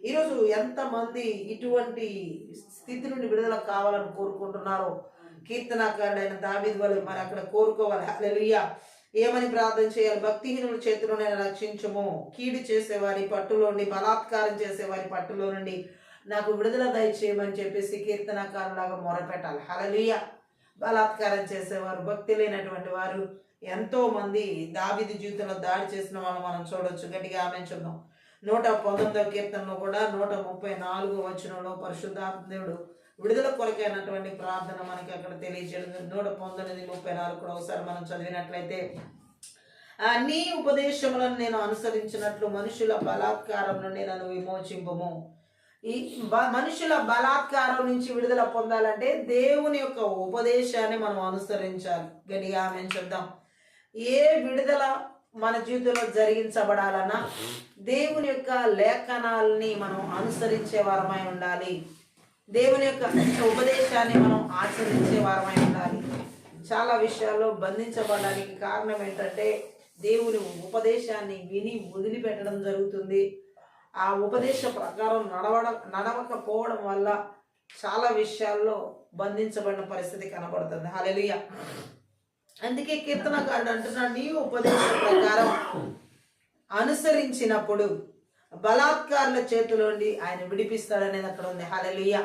ఈరోజు ఎంతమంది ఇటువంటి స్థితి నుండి విడుదల కావాలని కోరుకుంటున్నారో కీర్తనకారుడైన దావీదు వలె మరి అక్కడ కోరుకోవాలి. హల్లెలూయా. ఏమని ప్రార్థన చేయాలి? భక్తిహీనుల చేతిలో నేను రక్షించము, కీడు చేసేవారి పట్టులో నుండి, బలాత్కారం చేసేవారి పట్టులో నుండి నాకు విడుదల దయచేయమని చెప్పేసి కీర్తనకారులాగా మొరపెట్టాలి. హల్లెలూయా. బలాత్కారం చేసేవారు, భక్తి లేనటువంటి వారు ఎంతో మంది దావీదు జీవితంలో దాడి చేసిన వాళ్ళు మనం చూడొచ్చు. గట్టిగా ఆమేన్ చెప్దాం. 119వ కీర్తనలో కూడా 134వ వచనంలో పరిశుద్ధాత్మ దేవుడు విడుదల కొరకైనటువంటి ప్రార్థన మనకి అక్కడ తెలియజేయడం 119:34 కూడా ఒకసారి మనం చదివినట్లయితే, నీ ఉపదేశములను నేను అనుసరించినట్లు మనుషుల బలాత్కారం నుండి నన్ను విమోచింపుము. ఈ మనుషుల బలాత్కారం నుంచి విడుదల పొందాలంటే దేవుని యొక్క ఉపదేశాన్ని మనం అనుసరించాలి. గట్టిగా ఆమేన్ చెప్దాం. ఏ విడుదల మన జీవితంలో జరిగించబడాలన్నా దేవుని యొక్క లేఖనాలని మనం అనుసరించే వారమై ఉండాలి. దేవుని యొక్క ఉపదేశాన్ని మనం ఆచరించే వారమై ఉండాలి. చాలా విషయాల్లో బంధించబడడానికి కారణం ఏంటంటే దేవుని ఉపదేశాన్ని విని వదిలిపెట్టడం జరుగుతుంది. ఆ ఉపదేశ ప్రకారం నడవకపోవడం వల్ల చాలా విషయాల్లో బంధించబడిన పరిస్థితి కనబడుతుంది. హల్లెలూయా. అందుకే కీర్తనకారుడు అంటున్నాడు, నీ ఉపదేశ ప్రకారం అనుసరించినప్పుడు బలాత్కారుల చేతిలోండి ఆయన విడిపిస్తాడనేది అక్కడ ఉంది. హల్లెలూయా.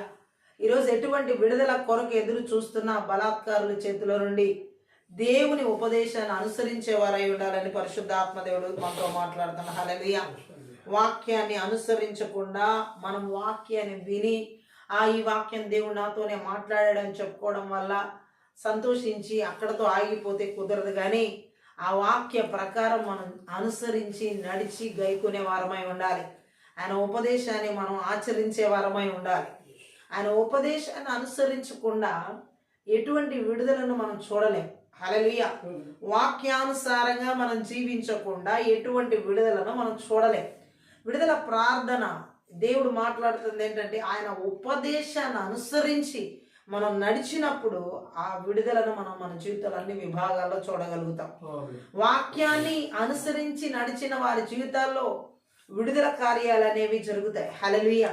ఈరోజు ఎటువంటి విడుదల కొరకు ఎదురు చూస్తున్న బలాత్కారుల చేతిలో నుండి దేవుని ఉపదేశాన్ని అనుసరించే వారై ఉండాలని పరిశుద్ధాత్మ దేవుడు మనతో మాట్లాడుతున్నాడు. హల్లెలూయా. వాక్యాన్ని అనుసరించకుండా మనం వాక్యాన్ని విని ఈ వాక్యం దేవుడు నాతోనే మాట్లాడాడని చెప్పుకోవడం వల్ల సంతోషించి అక్కడతో ఆగిపోతే కుదరదు. కానీ ఆ వాక్య ప్రకారం మనం అనుసరించి నడిచి గైకునే వారమై ఉండాలి. ఆయన ఉపదేశాన్ని మనం ఆచరించే వారమై ఉండాలి. ఆయన ఉపదేశాన్ని అనుసరించకుండా ఎటువంటి విడుదలను మనం చూడలేం. హల్లెలూయా. వాక్యానుసారంగా మనం జీవించకుండా ఎటువంటి విడుదలను మనం చూడలేం. విడుదల ప్రార్థన దేవుడు మాట్లాడుతుంది ఏంటంటే ఆయన ఉపదేశాన్ని అనుసరించి మనం నడిచినప్పుడు ఆ విడుదలను మనం మన జీవితంలో అన్ని విభాగాల్లో చూడగలుగుతాం. వాక్యాన్ని అనుసరించి నడిచిన వారి జీవితాల్లో విడుదల కార్యాలు అనేవి జరుగుతాయి. హల్లెలూయా.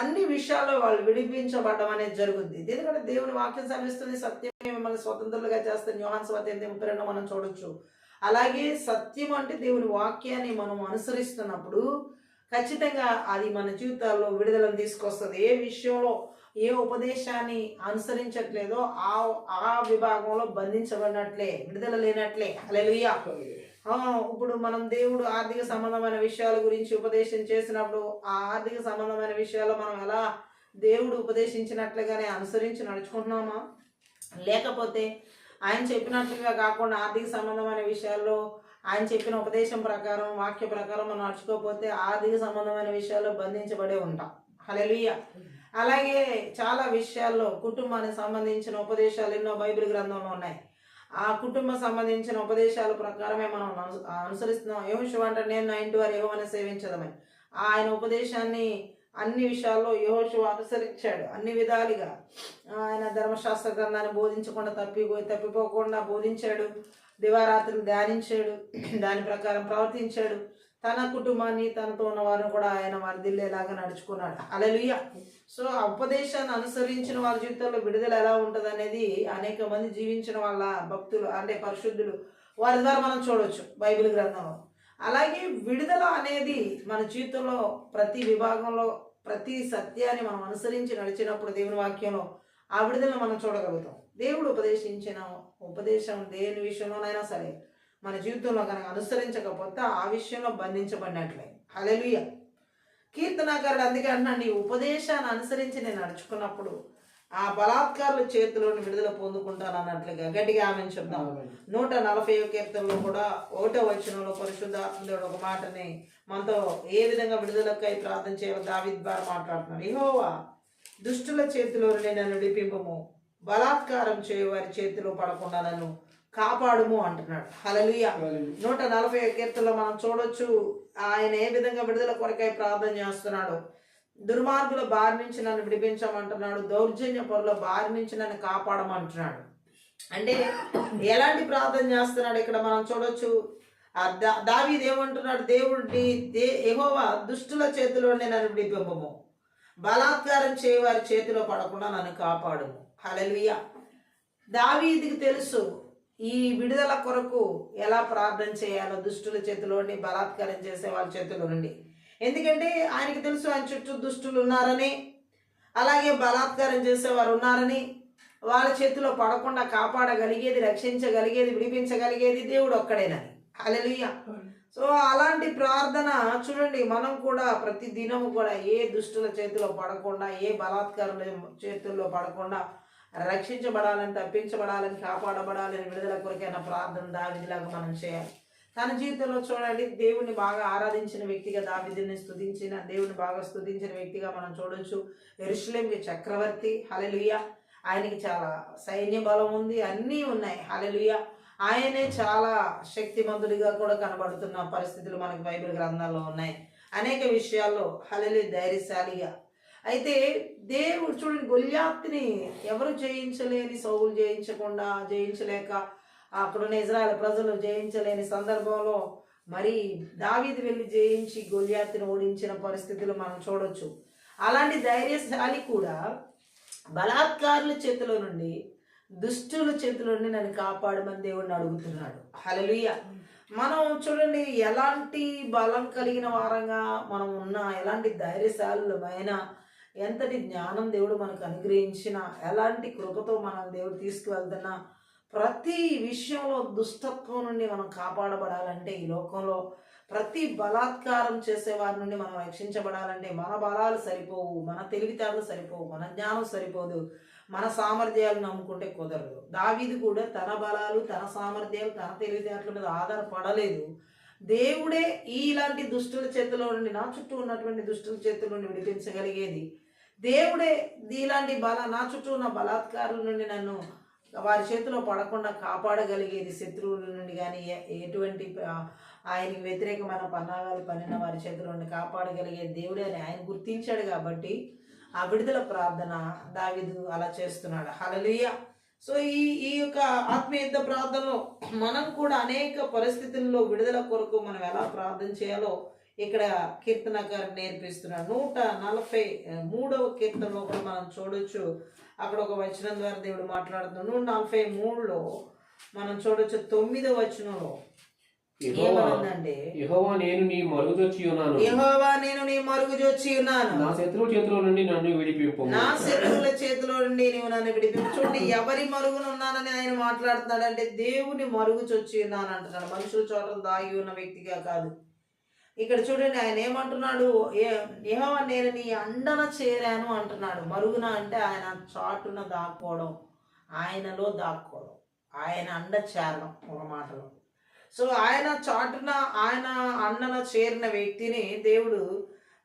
అన్ని విషయాల్లో వాళ్ళు విడిపించబడడం అనేది జరుగుతుంది. ఎందుకంటే దేవుని వాక్యం సెలవిస్తుంది, సత్యమే మిమ్మల్ని స్వతంత్రులుగా చేస్తుంది. యోహాను సువార్త 8:32 మనం చూడొచ్చు. అలాగే సత్యం అంటే దేవుని వాక్యాన్ని మనం అనుసరిస్తున్నప్పుడు ఖచ్చితంగా అది మన జీవితాల్లో విడుదలను తీసుకొస్తుంది. ఏ విషయంలో ఏ ఉపదేశాన్ని అనుసరించట్లేదో ఆ విభాగంలో బంధించబడినట్లే, విడుదల లేనట్లే. హల్లెలూయా. ఇప్పుడు మనం దేవుడు ఆర్థిక సంబంధమైన విషయాల గురించి ఉపదేశం చేసినప్పుడు ఆ ఆర్థిక సంబంధమైన విషయాల్లో మనం ఎలా దేవుడు ఉపదేశించినట్లుగానే అనుసరించి నడుచుకుంటున్నామా, లేకపోతే ఆయన చెప్పినట్లుగా కాకుండా ఆర్థిక సంబంధమైన విషయాల్లో ఆయన చెప్పిన ఉపదేశం ప్రకారం వాక్య ప్రకారం మనం నడుచుకోకపోతే ఆర్థిక సంబంధమైన విషయాల్లో బంధించబడే ఉంటాం. హల్లెలూయా. అలాగే చాలా విషయాల్లో కుటుంబానికి సంబంధించిన ఉపదేశాలు ఎన్నో బైబిల్ గ్రంథంలో ఉన్నాయి. ఆ కుటుంబం సంబంధించిన ఉపదేశాల ప్రకారమే మనం అనుసరిస్తున్నాం. యెహోషువ అంటే నేను నా ఇంటి వారు యెహోవాను సేవించదమని ఆయన ఉపదేశాన్ని అన్ని విషయాల్లో యెహోషువ అనుసరించాడు. అన్ని విధాలుగా ఆయన ధర్మశాస్త్ర గ్రంథాన్ని బోధించకుండా తప్పిపోకుండా బోధించాడు. దివారాత్రులు ధ్యానించాడు, దాని ప్రకారం ప్రవర్తించాడు. తన కుటుంబాన్ని తనతో ఉన్న వారిని కూడా ఆయన వర్ధిల్లేలాగా నడుచుకున్నాడు. హల్లెలూయా. సో ఆ ఉపదేశాన్ని అనుసరించిన వారి జీవితంలో విడుదల ఎలా ఉంటుంది అనేది అనేక మంది జీవించిన వాళ్ళ భక్తులు అంటే పరిశుద్ధులు వారి ద్వారా మనం చూడవచ్చు బైబిల్ గ్రంథంలో. అలాగే విడుదల అనేది మన జీవితంలో ప్రతి విభాగంలో ప్రతి సత్యాన్ని మనం అనుసరించి నడిచినప్పుడు దేవుని వాక్యంలో ఆ విడుదలను మనం చూడగలుగుతాం. దేవుడు ఉపదేశించిన ఉపదేశం దేని విషయంలోనైనా సరే మన జీవితంలో కనుక అనుసరించకపోతే ఆ విషయంలో బంధించబడినట్లే. హల్లెలూయా. కీర్తనాకారుడు అందుకే అంటున్నాడు, నీ ఉపదేశాన్ని అనుసరించి నేను నడుచుకున్నప్పుడు ఆ బలాత్కారుల చేతిలోని విడుదల పొందుకుంటాను అన్నట్లుగా గట్టిగా ఆమెను చెప్దాం. 140వ కీర్తనలో కూడా 1వ వచనంలో పరిశుద్ధాత్ముడు ఒక మాటని మనతో ఏ విధంగా విడుదలకై ప్రార్థన చేయాలో దావీదు ద్వారా మాట్లాడుతున్నాడు. యెహోవా దుష్టుల చేతిలో నన్ను విడిపింపుము, బలాత్కారం చేయవారి చేతిలో పడకుండా నన్ను కాపాడుము అంటున్నాడు. హల్లెలూయా. 140వ కీర్తనలో మనం చూడొచ్చు ఆయన ఏ విధంగా విడుదల కొరకై ప్రార్థన చేస్తున్నాడు. దుర్మార్గుల బారి నుంచి నన్ను విడిపించమంటున్నాడు, దౌర్జన్య పరుల బారి నుంచి నన్ను కాపాడమంటున్నాడు. అంటే ఎలాంటి ప్రార్థన చేస్తున్నాడు ఇక్కడ మనం చూడొచ్చు. దావీదు ఏమంటున్నాడు, యెహోవా దుష్టుల చేతిలోనే నన్ను విడిపింపము, బలాత్కారం చేయవారి చేతిలో పడకుండా నన్ను కాపాడుము. హల్లెలూయా. దావీదుకి తెలుసు ఈ విడుదల కొరకు ఎలా ప్రార్థన చేయాలో దుష్టుల చేతిలో నుండి, బలాత్కారం చేసే వాళ్ళ చేతిలో నుండి. ఎందుకంటే ఆయనకి తెలుసు ఆయన చుట్టూ దుష్టులు ఉన్నారని, అలాగే బలాత్కారం చేసేవారు ఉన్నారని, వాళ్ళ చేతిలో పడకుండా కాపాడగలిగేది, రక్షించగలిగేది, విడిపించగలిగేది దేవుడు ఒక్కడేనని. హల్లెలూయా. సో అలాంటి ప్రార్థన చూడండి, మనం కూడా ప్రతి దినము కూడా ఏ దుష్టుల చేతిలో పడకుండా, ఏ బలాత్కారుల చేతుల్లో పడకుండా రక్షించబడాలని, తప్పించబడాలని, కాపాడబడాలని, విడుదల కొరకైన ప్రార్థన దావీదులాగా మనం చేయాలి. తన జీవితంలో చూడండి, దేవుణ్ణి బాగా ఆరాధించిన వ్యక్తిగా, దావీదుని స్తుతించిన, దేవుని బాగా స్తుతించిన వ్యక్తిగా మనం చూడొచ్చు. యెరూషలేముకి చక్రవర్తి, హల్లెలూయా. ఆయనకి చాలా సైన్య బలం ఉంది, అన్నీ ఉన్నాయి, హల్లెలూయా. ఆయనే చాలా శక్తిమంతుడిగా కూడా కనబడుతున్న పరిస్థితులు మనకి బైబిల్ గ్రంథాల్లో ఉన్నాయి. అనేక విషయాల్లో హల్లెలూయా ధైర్యశాలిగా. అయితే దేవుడు చూడండి, గొల్యాతుని ఎవరు జయించలేని, సౌలు జయించలేక అక్కడున్న ఇజ్రాయెల్ ప్రజలు జయించలేని సందర్భంలో మరి దావీదు వెళ్ళి జయించి గొల్యాతుని ఓడించిన పరిస్థితులు మనం చూడొచ్చు. అలాంటి ధైర్యశాలి కూడా బలాత్కారుల చేతిలో నుండి, దుష్టుల చేతిలో నుండి నన్ను కాపాడమని దేవుడిని అడుగుతున్నాడు. హల్లెలూయా. మనం చూడండి, ఎలాంటి బలం కలిగిన వారంగా మనం ఉన్నా, ఎలాంటి ధైర్యశాలులమైన, ఎంతటి జ్ఞానం దేవుడు మనకు అనుగ్రహించిన, ఎలాంటి కృపతో మనం దేవుడు తీసుకువెళ్తున్నా, ప్రతి విషయంలో దుష్టత్వం నుండి మనం కాపాడబడాలంటే, ఈ లోకంలో ప్రతి బలాత్కారం చేసే వారి నుండి మనం రక్షించబడాలంటే మన బలాలు సరిపోవు, మన తెలివితేటలు సరిపోవు, మన జ్ఞానం సరిపోదు, మన సామర్థ్యాలు నమ్ముకుంటే కుదరదు. దావీదు కూడా తన బలాలు, తన సామర్థ్యాలు, తన తెలివితేటల మీద ఆధారపడలేదు. దేవుడే ఇలాంటి దుష్టుల చేతిలో నుండి, నా చుట్టూ ఉన్నటువంటి దుష్టుల చేతిలో నుండి విడిపించగలిగేది దేవుడే. ఇలాంటి నా చుట్టూ ఉన్న బలాత్కారుల నుండి నన్ను వారి చేతిలో పడకుండా కాపాడగలిగేది, శత్రువుల నుండి కానీ ఎటువంటి ఆయనకి వ్యతిరేకమైన పన్నాగాలు పనిన వారి చేతిలో నుండి కాపాడగలిగే దేవుడే అని ఆయన గుర్తించాడు. కాబట్టి ఆ విడుదల ప్రార్థన దావీదు అలా చేస్తున్నాడు. హల్లెలూయా. సో ఈ యొక్క ఆత్మీయ యుద్ధ ప్రార్థనలో మనం కూడా అనేక పరిస్థితుల్లో విడుదల కొరకు మనం ఎలా ప్రార్థన చేయాలో ఇక్కడ కీర్తనకారు నేర్పిస్తున్నాడు. 143వ కీర్తనలో కూడా మనం చూడొచ్చు. అక్కడ ఒక వచనం ద్వారా దేవుడు మాట్లాడుతున్నాడు. 143లో మనం చూడొచ్చు. 9వ వచనంలో ఏమనుందంటే, యెహోవా నేను నీ మరుగుదొచ్చి ఉన్నాను, నా శత్రువుల చేతిలో నుండి నన్ను విడిపింపు. నా శత్రువుల చేతిలో నుండి నీవు నన్ను విడిపింపు. చూడండి, ఎవరి మరుగున ఉన్నానని ఆయన మాట్లాడుతున్నాడు అంటే దేవుని మరుగుచొచ్చి ఉన్నాను అంటున్నాడు. మనుషుల చోట దాగి ఉన్న వ్యక్తిగా కాదు. ఇక్కడ చూడండి, ఆయన ఏమంటున్నాడు, యెహోవా నేను నీ అండన చేరాను అంటున్నాడు. మరుగున అంటే ఆయన చాటున దాక్కోవడం, ఆయనలో దాక్కోవడం, ఆయన అండ చేరడం ఒక మాటలో. సో ఆయన చాటున, ఆయన అండన చేరిన వ్యక్తిని దేవుడు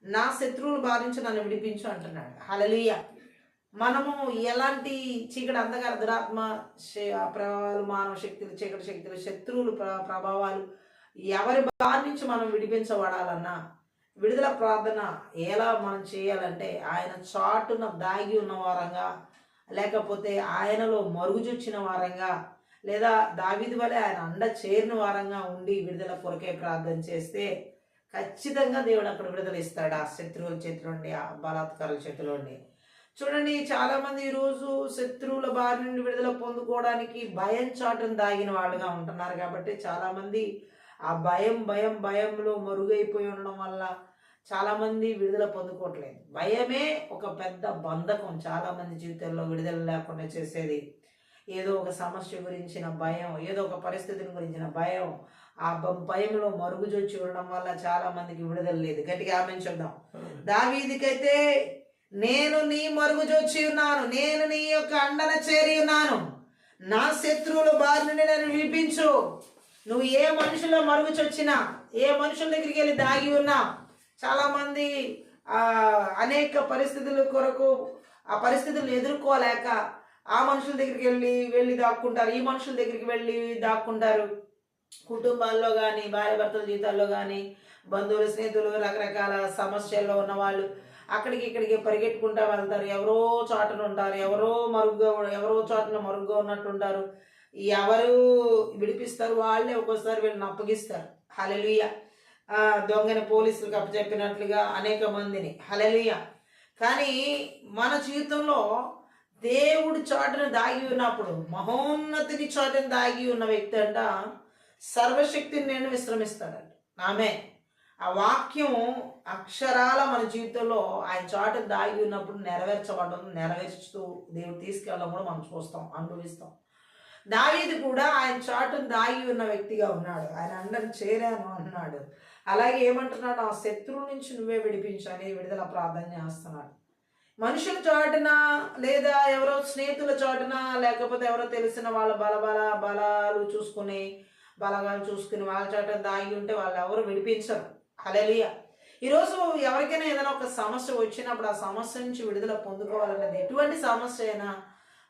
నా శత్రువుల బారి నుంచి నన్ను విడిపించు అంటున్నాడు. హల్లెలూయా. మనము ఎలాంటి చీకటి, అంధకార, దురాత్మ ప్రభావాలు, మానవ శక్తులు, చీకటి శక్తులు, శత్రువులు ప్రభావాలు ఎవరి బారి నుంచి మనం విడిపించబడాలన్నా విడుదల ప్రార్థన ఎలా మనం చేయాలంటే, ఆయన చాటున దాగి ఉన్న వారంగా, లేకపోతే ఆయనలో మరుగుజొచ్చిన వారంగా, లేదా దావీదు వలె ఆయన అండ చేరిన వారంగా ఉండి విడుదల కొరకే ప్రార్థన చేస్తే ఖచ్చితంగా దేవుడు అక్కడ విడుదల ఇస్తాడు. ఆ శత్రువుల చేతిలో నుండి, ఆ బలాత్కారుల చేతిలో నుండి. చూడండి, చాలామంది ఈరోజు శత్రువుల బారి నుండి విడుదల పొందుకోవడానికి భయం చాటును దాగిన వాళ్ళుగా ఉంటున్నారు. కాబట్టి చాలామంది ఆ భయంలో మరుగైపోయి ఉండడం వల్ల చాలామంది విడుదల పొందుకోవట్లేదు. భయమే ఒక పెద్ద బంధకం చాలామంది జీవితంలో విడుదల లేకుండా చేసేది. ఏదో ఒక సమస్య గురించిన భయం, ఏదో ఒక పరిస్థితిని గురించిన భయం, ఆ భయంలో మరుగుజొచ్చి ఉండడం వల్ల చాలా మందికి విడుదల లేదు. గట్టిగా ఆమేన్ చెప్దాం. దావీదుకైతే నేను నీ మరుగుజొచ్చి ఉన్నాను, నేను నీ యొక్క అండన చేరి ఉన్నాను, నా శత్రువుల బారి నుండి నన్ను విడిపించు. నువ్వు ఏ మనుషుల మరుగుచొచ్చినా, ఏ మనుషుల దగ్గరికి వెళ్ళి దాగి ఉన్నా, చాలామంది అనేక పరిస్థితుల కొరకు ఆ పరిస్థితులను ఎదుర్కోలేక ఆ మనుషుల దగ్గరికి వెళ్ళి దాక్కుంటారు, ఈ మనుషుల దగ్గరికి వెళ్ళి దాక్కుంటారు. కుటుంబాల్లో కానీ, భార్య భర్తల జీవితాల్లో కానీ, బంధువులు, స్నేహితులు, రకరకాల సమస్యల్లో ఉన్న వాళ్ళు అక్కడికి ఇక్కడికి పరిగెట్టుకుంటూ వెళ్తారు. ఎవరో చాటున ఉంటారు, ఎవరో చాటున మరుగుగా ఉన్నట్టుంటారు. ఎవరు విడిపిస్తారు? వాళ్ళే ఒక్కోసారి వీళ్ళని అప్పగిస్తారు. హల్లెలూయా. దొంగని పోలీసులకు అప్పచెప్పినట్లుగా అనేక మందిని. హల్లెలూయా. కానీ మన జీవితంలో దేవుడు చాటును దాగి ఉన్నప్పుడు, మహోన్నతిని చాటును దాగి ఉన్న వ్యక్తి అంట సర్వశక్తిని నేను విశ్రమిస్తాడంట. ఆమె ఆ వాక్యం అక్షరాల మన జీవితంలో ఆయన చాటును దాగి ఉన్నప్పుడు నెరవేర్చబడడం, నెరవేర్చుతూ దేవుడు తీసుకెళ్ళడం కూడా మనం చూస్తాం, అనుభవిస్తాం. దావీదు కూడా ఆయన చాటును దాగి ఉన్న వ్యక్తిగా ఉన్నాడు. ఆయన అండను చేరాను అన్నాడు. అలాగే ఏమంటున్నాడు, ఆ శత్రువు నుంచి నువ్వే విడిపించు అని విడుదల ప్రార్థన చేస్తున్నాడు. మనుషుల చాటున లేదా ఎవరో స్నేహితుల చాటున లేకపోతే ఎవరో తెలిసిన వాళ్ళ బలాలు చూసుకుని వాళ్ళ చాటున దాగి ఉంటే వాళ్ళు ఎవరు విడిపించరు. హల్లెలూయా. ఈరోజు ఎవరికైనా ఏదైనా ఒక సమస్య వచ్చినప్పుడు ఆ సమస్య నుంచి విడుదల పొందుకోవాలన్నది ఎటువంటి సమస్య అయినా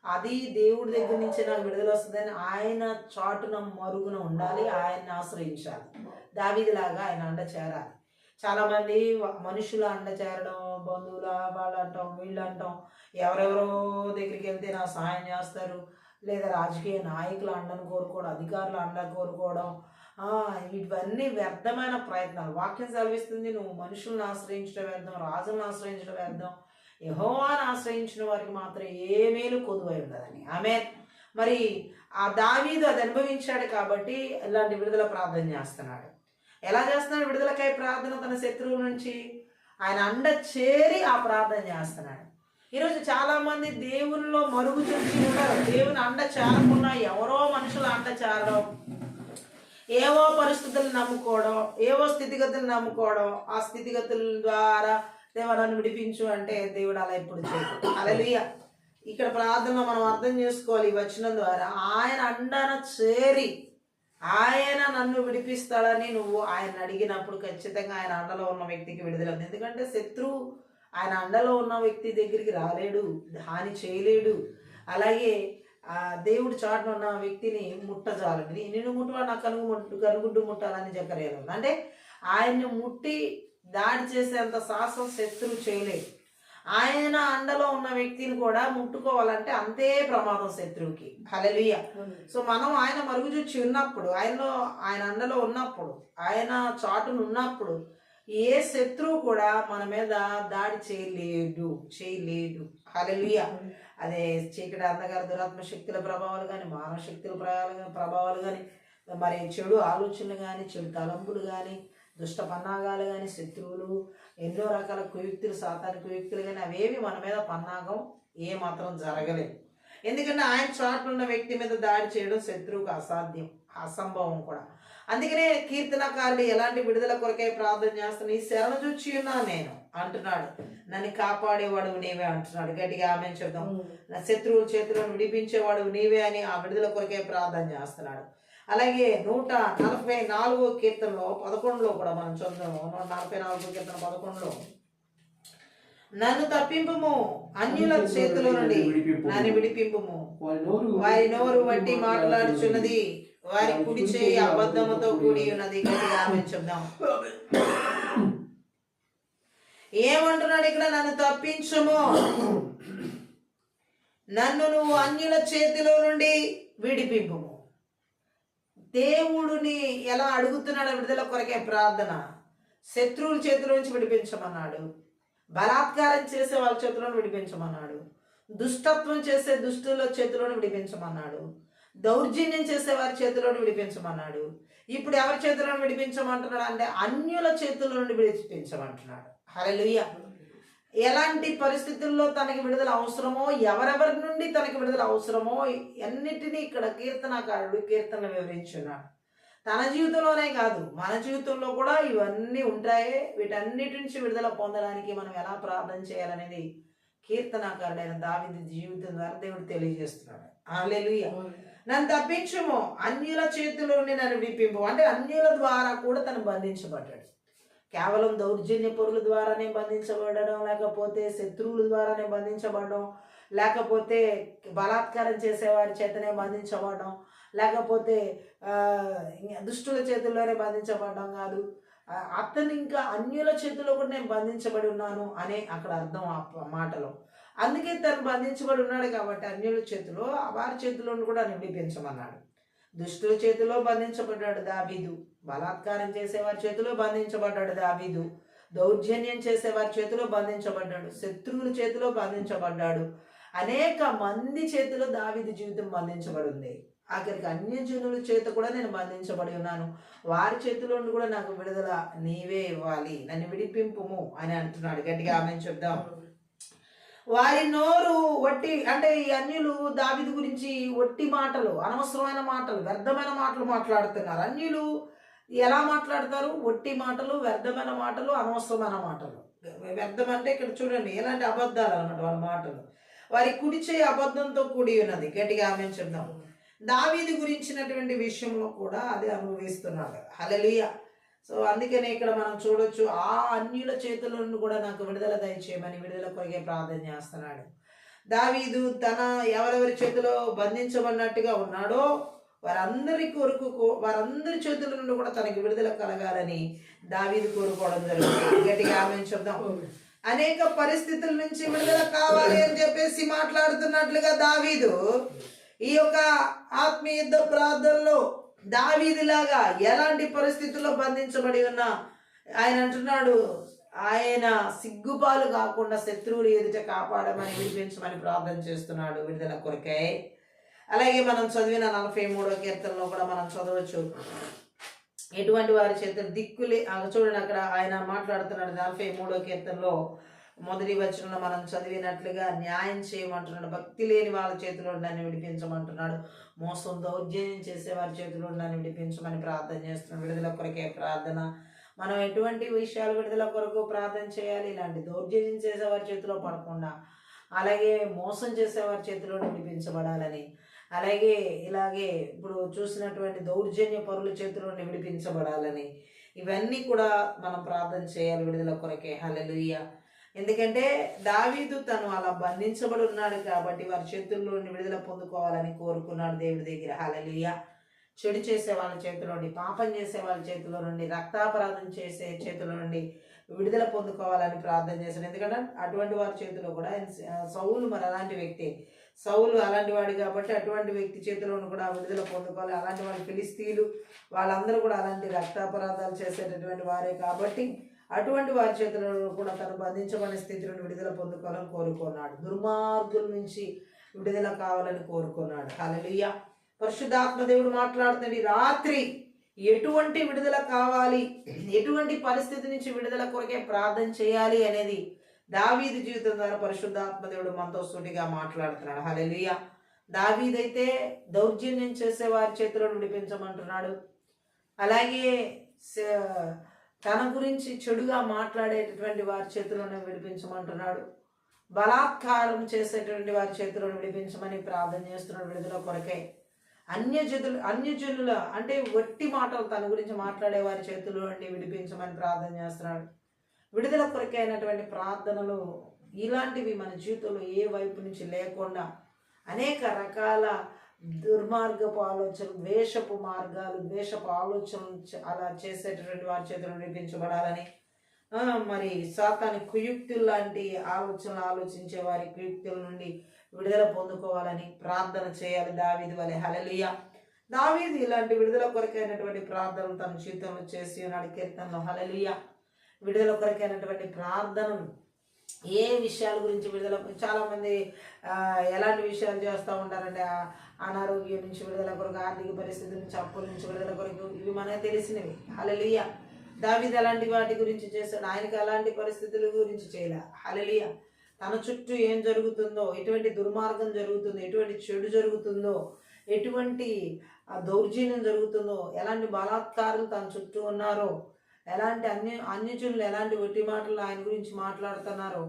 అది దేవుడి దగ్గర నుంచి నాకు విడుదల వస్తుందని ఆయన చాటున మరుగున ఉండాలి, ఆయన్ని ఆశ్రయించాలి. దావీదులాగా ఆయన అండ చేరాలి. చాలామంది మనుషుల అండ చేరడం, బంధువుల వాళ్ళు అంటాం, వీళ్ళు అంటాం, ఎవరెవరో దగ్గరికి వెళ్తే నా సహాయం చేస్తారు, లేదా రాజకీయ నాయకుల అండను కోరుకోవడం, అధికారుల అండ కోరుకోవడం, ఇవన్నీ వ్యర్థమైన ప్రయత్నాలు. వాక్యం సెలవిస్తుంది, నువ్వు మనుషులను ఆశ్రయించడం వ్యర్థం, రాజులను ఆశ్రయించడం వ్యర్థం, యెహోవాను ఆశ్రయించిన వారికి మాత్రం ఏ మేలు కొదువై ఉండదని. ఆమేన్. మరి ఆ దావీదు అది అనుభవించాడు కాబట్టి ఇలాంటి విడుదల ప్రార్థన చేస్తున్నాడు. ఎలా చేస్తున్నాడు విడుదలకై ప్రార్థన? తన శత్రువుల నుంచి ఆయన అండ చేరి ఆ ప్రార్థన చేస్తున్నాడు. ఈరోజు చాలా మంది దేవునిలో మరుగు చూసి ఉన్నారు. దేవుని అండ చేరకుండా ఎవరో మనుషుల అండ చేరడం, ఏవో పరిస్థితులు నమ్ముకోవడం, ఏవో స్థితిగతులు నమ్ముకోవడం, ఆ స్థితిగతుల ద్వారా దేవరాన్ని విడిపించు అంటే దేవుడు అలా ఎప్పుడు చేయడు. హల్లెలూయా. ఇక్కడ ప్రార్థనలో మనం అర్థం చేసుకోవాలి, ఈ వచనం ద్వారా ఆయన అండన చేరి ఆయన నన్ను విడిపిస్తాడని నువ్వు ఆయన అడిగినప్పుడు ఖచ్చితంగా ఆయన అండలో ఉన్న వ్యక్తికి విడుదల ఉంది. ఎందుకంటే శత్రువు ఆయన అండలో ఉన్న వ్యక్తి దగ్గరికి రాలేడు, హాని చేయలేడు. అలాగే దేవుడి చాటున ఉన్న వ్యక్తిని ముట్టజాలండి. నిన్ను ముట్టువాడు నాకు కనుగుడ్డు ముట్టాలని జకర్యాలో. అంటే ఆయన్ని ముట్టి దాడి చేసేంత సాహసం శత్రువు చేయలేదు. ఆయన అండలో ఉన్న వ్యక్తిని కూడా ముట్టుకోవాలంటే అంతే ప్రమాదం శత్రువుకి. హల్లెలూయా. సో మనం ఆయన మరుగుజూచి ఉన్నప్పుడు, ఆయన అండలో ఉన్నప్పుడు, ఆయన చాటును ఉన్నప్పుడు ఏ శత్రువు కూడా మన మీద దాడి చేయలేడు. హల్లెలూయా. అదే చీకటి అంధకార దురాత్మ శక్తుల ప్రభావాలు కానీ, మానవ శక్తుల ప్రభావాలు కానీ, మరి చెడు ఆలోచనలు కానీ, చెడు తలంపులు కానీ, దుష్ట పన్నాగాలు కానీ, శత్రువులు, ఎన్నో రకాల కుయుక్తులు, సాతాని కుయుక్తులు కానీ, అవేవి మన మీద పన్నాగం ఏమాత్రం జరగలేదు. ఎందుకంటే ఆయన చాటు ఉన్న వ్యక్తి మీద దాడి చేయడం శత్రువుకు అసాధ్యం, అసంభవం కూడా. అందుకనే కీర్తనకారుడు ఎలాంటి విడుదల కొరకై ప్రార్థన చేస్తాను, ఈ శరణు చూచి ఉన్నాను నేను అంటున్నాడు, నన్ను కాపాడేవాడు నీవే అంటున్నాడు. గట్టిగా ఆమేన్ చెప్దాం. నా శత్రువుల చేతులను విడిపించేవాడు నీవే అని ఆ విడుదల కొరకై ప్రార్థన చేస్తున్నాడు. అలాగే 144 కీర్తనలో 11లో కూడా మనం చదువుతాము. 144 కీర్తన 11లో, నన్ను తప్పింపుము అన్యుల చేతిలో నుండి నన్ను విడిపింపుము, వారి నోరు బట్టి మాట్లాడుచున్నది, వారి కుడి చేయి అబద్ధముతో కూడి ఉన్నది. గట్టిగా ఆమేన్ చెప్దాం. ఏమంటున్నాడు ఇక్కడ? నన్ను తప్పించుము, నన్ను నువ్వు అన్యుల చేతిలో నుండి విడిపింపుము. దేవుడిని ఎలా అడుగుతున్నాడు విడుదల కొరకే ప్రార్థన? శత్రువుల చేతిలో నుంచి విడిపించమన్నాడు, బలాత్కారం చేసే వాళ్ళ చేతిలో విడిపించమన్నాడు, దుష్టత్వం చేసే దుష్టుల చేతిలో విడిపించమన్నాడు, దౌర్జన్యం చేసే వారి చేతిలో విడిపించమన్నాడు. ఇప్పుడు ఎవరి చేతిలో విడిపించమంటున్నాడు అంటే అన్యుల చేతుల నుండి విడిపించమంటున్నాడు. హల్లెలూయా. ఎలాంటి పరిస్థితుల్లో తనకి విడుదల అవసరమో, ఎవరెవరి నుండి తనకి విడుదల అవసరమో అన్నిటినీ ఇక్కడ కీర్తనకారుడు కీర్తనలు వివరించున్నాడు. తన జీవితంలోనే కాదు, మన జీవితంలో కూడా ఇవన్నీ ఉంటాయి. వీటన్నిటి నుంచి విడుదల పొందడానికి మనం ఎలా ప్రార్థన చేయాలనేది కీర్తనకారుడైన దావీదు జీవితం ద్వారా దేవుడు తెలియజేస్తున్నాడు. హల్లెలూయా. నన్ను తప్పించుము, అన్యుల చేతిలో నుండి నన్ను విడిపింపు. అంటే అన్యుల ద్వారా కూడా తను బంధించబడ్డాడు. కేవలం దౌర్జన్య పరుల ద్వారానే బంధించబడడం, లేకపోతే శత్రువుల ద్వారానే బంధించబడడం, లేకపోతే బలాత్కారం చేసేవారి చేతనే బంధించబడడం, లేకపోతే దుష్టుల చేతుల్లోనే బంధించబడడం కాదు. అతను ఇంకా అన్యుల చేతిలో కూడా నేను బంధించబడి ఉన్నాను అనే అక్కడ అర్థం ఆ మాటలో. అందుకే తను బంధించబడి ఉన్నాడు కాబట్టి అన్యుల చేతిలో, వారి చేతిలో కూడా విడిపించమన్నాడు. దుష్టుల చేతిలో బంధించబడ్డాడు దావీదు, బలాత్కారం చేసేవారి చేతిలో బంధించబడ్డాడు దావీదు, దౌర్జన్యం చేసేవారి చేతిలో బంధించబడ్డాడు, శత్రువుల చేతిలో బంధించబడ్డాడు. అనేక మంది చేతిలో దావీదు జీవితం బంధించబడింది. ఆఖరికి అన్యజనుల చేత కూడా నేను బంధించబడి ఉన్నాను, వారి చేతిలో కూడా నాకు విడుదల నీవే ఇవ్వాలి, నన్ను విడిపింపుము అని అంటున్నాడు. గట్టిగా ఆమేన్ చెప్దాం. వారి నోరు వట్టి, అంటే ఈ అన్యులు దావీదు గురించి వట్టి మాటలు, అనవసరమైన మాటలు, వ్యర్థమైన మాటలు మాట్లాడుతున్నారు. అన్యులు ఎలా మాట్లాడతారు? వట్టి మాటలు, వ్యర్థమైన మాటలు, అనవసరమైన మాటలు. వ్యర్థం అంటే ఇక్కడ చూడండి ఎలాంటి అబద్ధాలు అన్నమాట వాళ్ళ మాటలు. వారి కుడి చేయి అబద్ధంతో కూడి ఉన్నది. గట్టిగా ఆమె చెప్దాం. దావీదు గురించినటువంటి విషయంలో కూడా అదే అనుభవిస్తున్నాడు. హల్లెలూయా. సో అందుకనే ఇక్కడ మనం చూడొచ్చు, ఆ అన్యుల చేతుల నుండి కూడా నాకు విడుదల దయచేయమని విడుదల కొరకే ప్రార్థన చేస్తున్నాడు. దావీదు తన ఎవరెవరి చేతిలో బంధించబడినట్టుగా ఉన్నాడో వారందరి చేతుల నుండి కూడా తనకి విడుదల కలగాలని దావీదు కోరుకోవడం జరుగుతుంది. గట్టిగా ఆమె చెప్దాం. అనేక పరిస్థితుల నుంచి విడుదల కావాలి అని చెప్పేసి మాట్లాడుతున్నట్లుగా దావీదు ఈ యొక్క ఆత్మీయ యుద్ధ ప్రార్థనలో దావీదులాగా ఎలాంటి పరిస్థితుల్లో బంధించబడి ఉన్నా ఆయన అంటున్నాడు, ఆయన సిగ్గుపాలు కాకుండా శత్రువులు ఎదుట కాపాడమని విడిపించమని ప్రార్థన చేస్తున్నాడు విడుదల కొరకై. అలాగే మనం చదివిన 43వ కీర్తనలో కూడా మనం చదవచ్చు, ఎటువంటి వారి చేతులు దిక్కులే. చూడండి అక్కడ ఆయన మాట్లాడుతున్నాడు 43వ కీర్తనలో మొదటి వచనంలో మనం చదివినట్లుగా న్యాయం చేయమంటున్నాడు. భక్తి లేని వాళ్ళ చేతిలో నన్ను విడిపించమంటున్నాడు. మోసం దౌర్జన్యం చేసే వారి చేతిలో నన్ను విడిపించమని ప్రార్థన చేస్తున్నాడు. విడుదల కొరకే ప్రార్థన. మనం ఎటువంటి విషయాలు విడుదల కొరకు ప్రార్థన చేయాలి? ఇలాంటి దౌర్జన్యం చేసే వారి చేతిలో పడకుండా, అలాగే మోసం చేసే వారి చేతిలో విడిపించబడాలని, అలాగే ఇలాగే ఇప్పుడు చూసినటువంటి దౌర్జన్య పరుల చేతిలో విడిపించబడాలని, ఇవన్నీ కూడా మనం ప్రార్థన చేయాలి విడుదల కొరకే. హల్లెలూయా. ఎందుకంటే దావీదు తను అలా బంధించబడి ఉన్నాడు కాబట్టి వారి చేతుల్లో నుండి విడుదల పొందుకోవాలని కోరుకున్నాడు దేవుడి దగ్గర. హల్లెలూయా. చెడు చేసే వాళ్ళ చేతిలో నుండి, పాపం చేసే వాళ్ళ చేతిలో నుండి, రక్తాపరాధం చేసే చేతిలో నుండి విడుదల పొందుకోవాలని ప్రార్థన చేశాడు. ఎందుకంటే అటువంటి వారి చేతిలో కూడా సౌలు మరి అలాంటి వ్యక్తి, సౌలు అలాంటి వాడు కాబట్టి అటువంటి వ్యక్తి చేతిలో కూడా విడుదల పొందుకోవాలి. అలాంటి వాళ్ళు ఫిలిస్తీన్లు వాళ్ళందరూ కూడా అలాంటి రక్తాపరాధాలు చేసేటటువంటి వారే కాబట్టి అటువంటి వారి చేతుల్లో కూడా తను బంధించబడిన స్థితి నుండి విడుదల పొందుకోవాలని కోరుకున్నాడు. దుర్మార్గుల నుంచి విడుదల కావాలని కోరుకున్నాడు. హల్లెలూయా. పరిశుద్ధాత్మ దేవుడు మాట్లాడుతుంది, రాత్రి ఎటువంటి విడుదల కావాలి, ఎటువంటి పరిస్థితి నుంచి విడుదల కొరకే ప్రార్థన చేయాలి అనేది దావీదు జీవితం ద్వారా పరిశుద్ధాత్మ దేవుడు మనతో సూటిగా మాట్లాడుతున్నాడు. హల్లెలూయా. దావీదైతే దౌర్జన్యం చేసే వారి చేతిలో విడిపించమంటున్నాడు. అలాగే తన గురించి చెడుగా మాట్లాడేటటువంటి వారి చేతిలోనే విడిపించమంటున్నాడు. బలాత్కారం చేసేటువంటి వారి చేతిలోనే విడిపించమని ప్రార్థన చేస్తున్నాడు విడుదల కొరకే. అన్యజనుల అంటే వట్టి మాటలు తన గురించి మాట్లాడే వారి చేతుల్లో నుండి విడిపించమని ప్రార్థన చేస్తున్నాడు. విడుదల కొరకే అయినటువంటి ప్రార్థనలు ఇలాంటివి మన జీవితంలో ఏ వైపు నుంచి లేకుండా అనేక రకాల దుర్మార్గపు ఆలోచనలు, ద్వేషపు మార్గాలు, ద్వేషపు ఆలోచనలు అలా చేసేటటువంటి వారి చేతులు విడిపించబడాలని, మరి సాతాని కుయుక్తులు లాంటి ఆలోచనలు ఆలోచించే వారి కుయుక్తుల నుండి విడుదల పొందుకోవాలని ప్రార్థన చేయాలి దావీదు వలె. హల్లెలూయా. దావీదు ఇలాంటి విడుదల కొరకైనటువంటి ప్రార్థనలు తన జీవితంలో చేసి ఉన్నాడు కీర్తనలో. హల్లెలూయా. విడుదల కొరకైనటువంటి ప్రార్థనలు ఏ విషయాల గురించి విడుదల, చాలామంది ఎలాంటి విషయాలు చేస్తూ ఉంటారంటే అనారోగ్యం నుంచి విడుదల కొరకు, ఆర్థిక పరిస్థితి నుంచి, అప్పుల నుంచి విడుదల కొరకు, ఇవి మనకు తెలిసినవి. హల్లెలూయా. దావీదు అలాంటి వాటి గురించి చేశాడు. ఆయనకి అలాంటి పరిస్థితుల గురించి చేయలే. హల్లెలూయా. తన చుట్టూ ఏం జరుగుతుందో, ఎటువంటి దుర్మార్గం జరుగుతుందో, ఎటువంటి చెడు జరుగుతుందో, ఎటువంటి దౌర్జన్యం జరుగుతుందో, ఎలాంటి బలాత్కారులు తన చుట్టూ ఉన్నారో, ఎలాంటి అన్యజనులు ఎలాంటి ఒట్టి మాటలు ఆయన గురించి మాట్లాడుతున్నారో,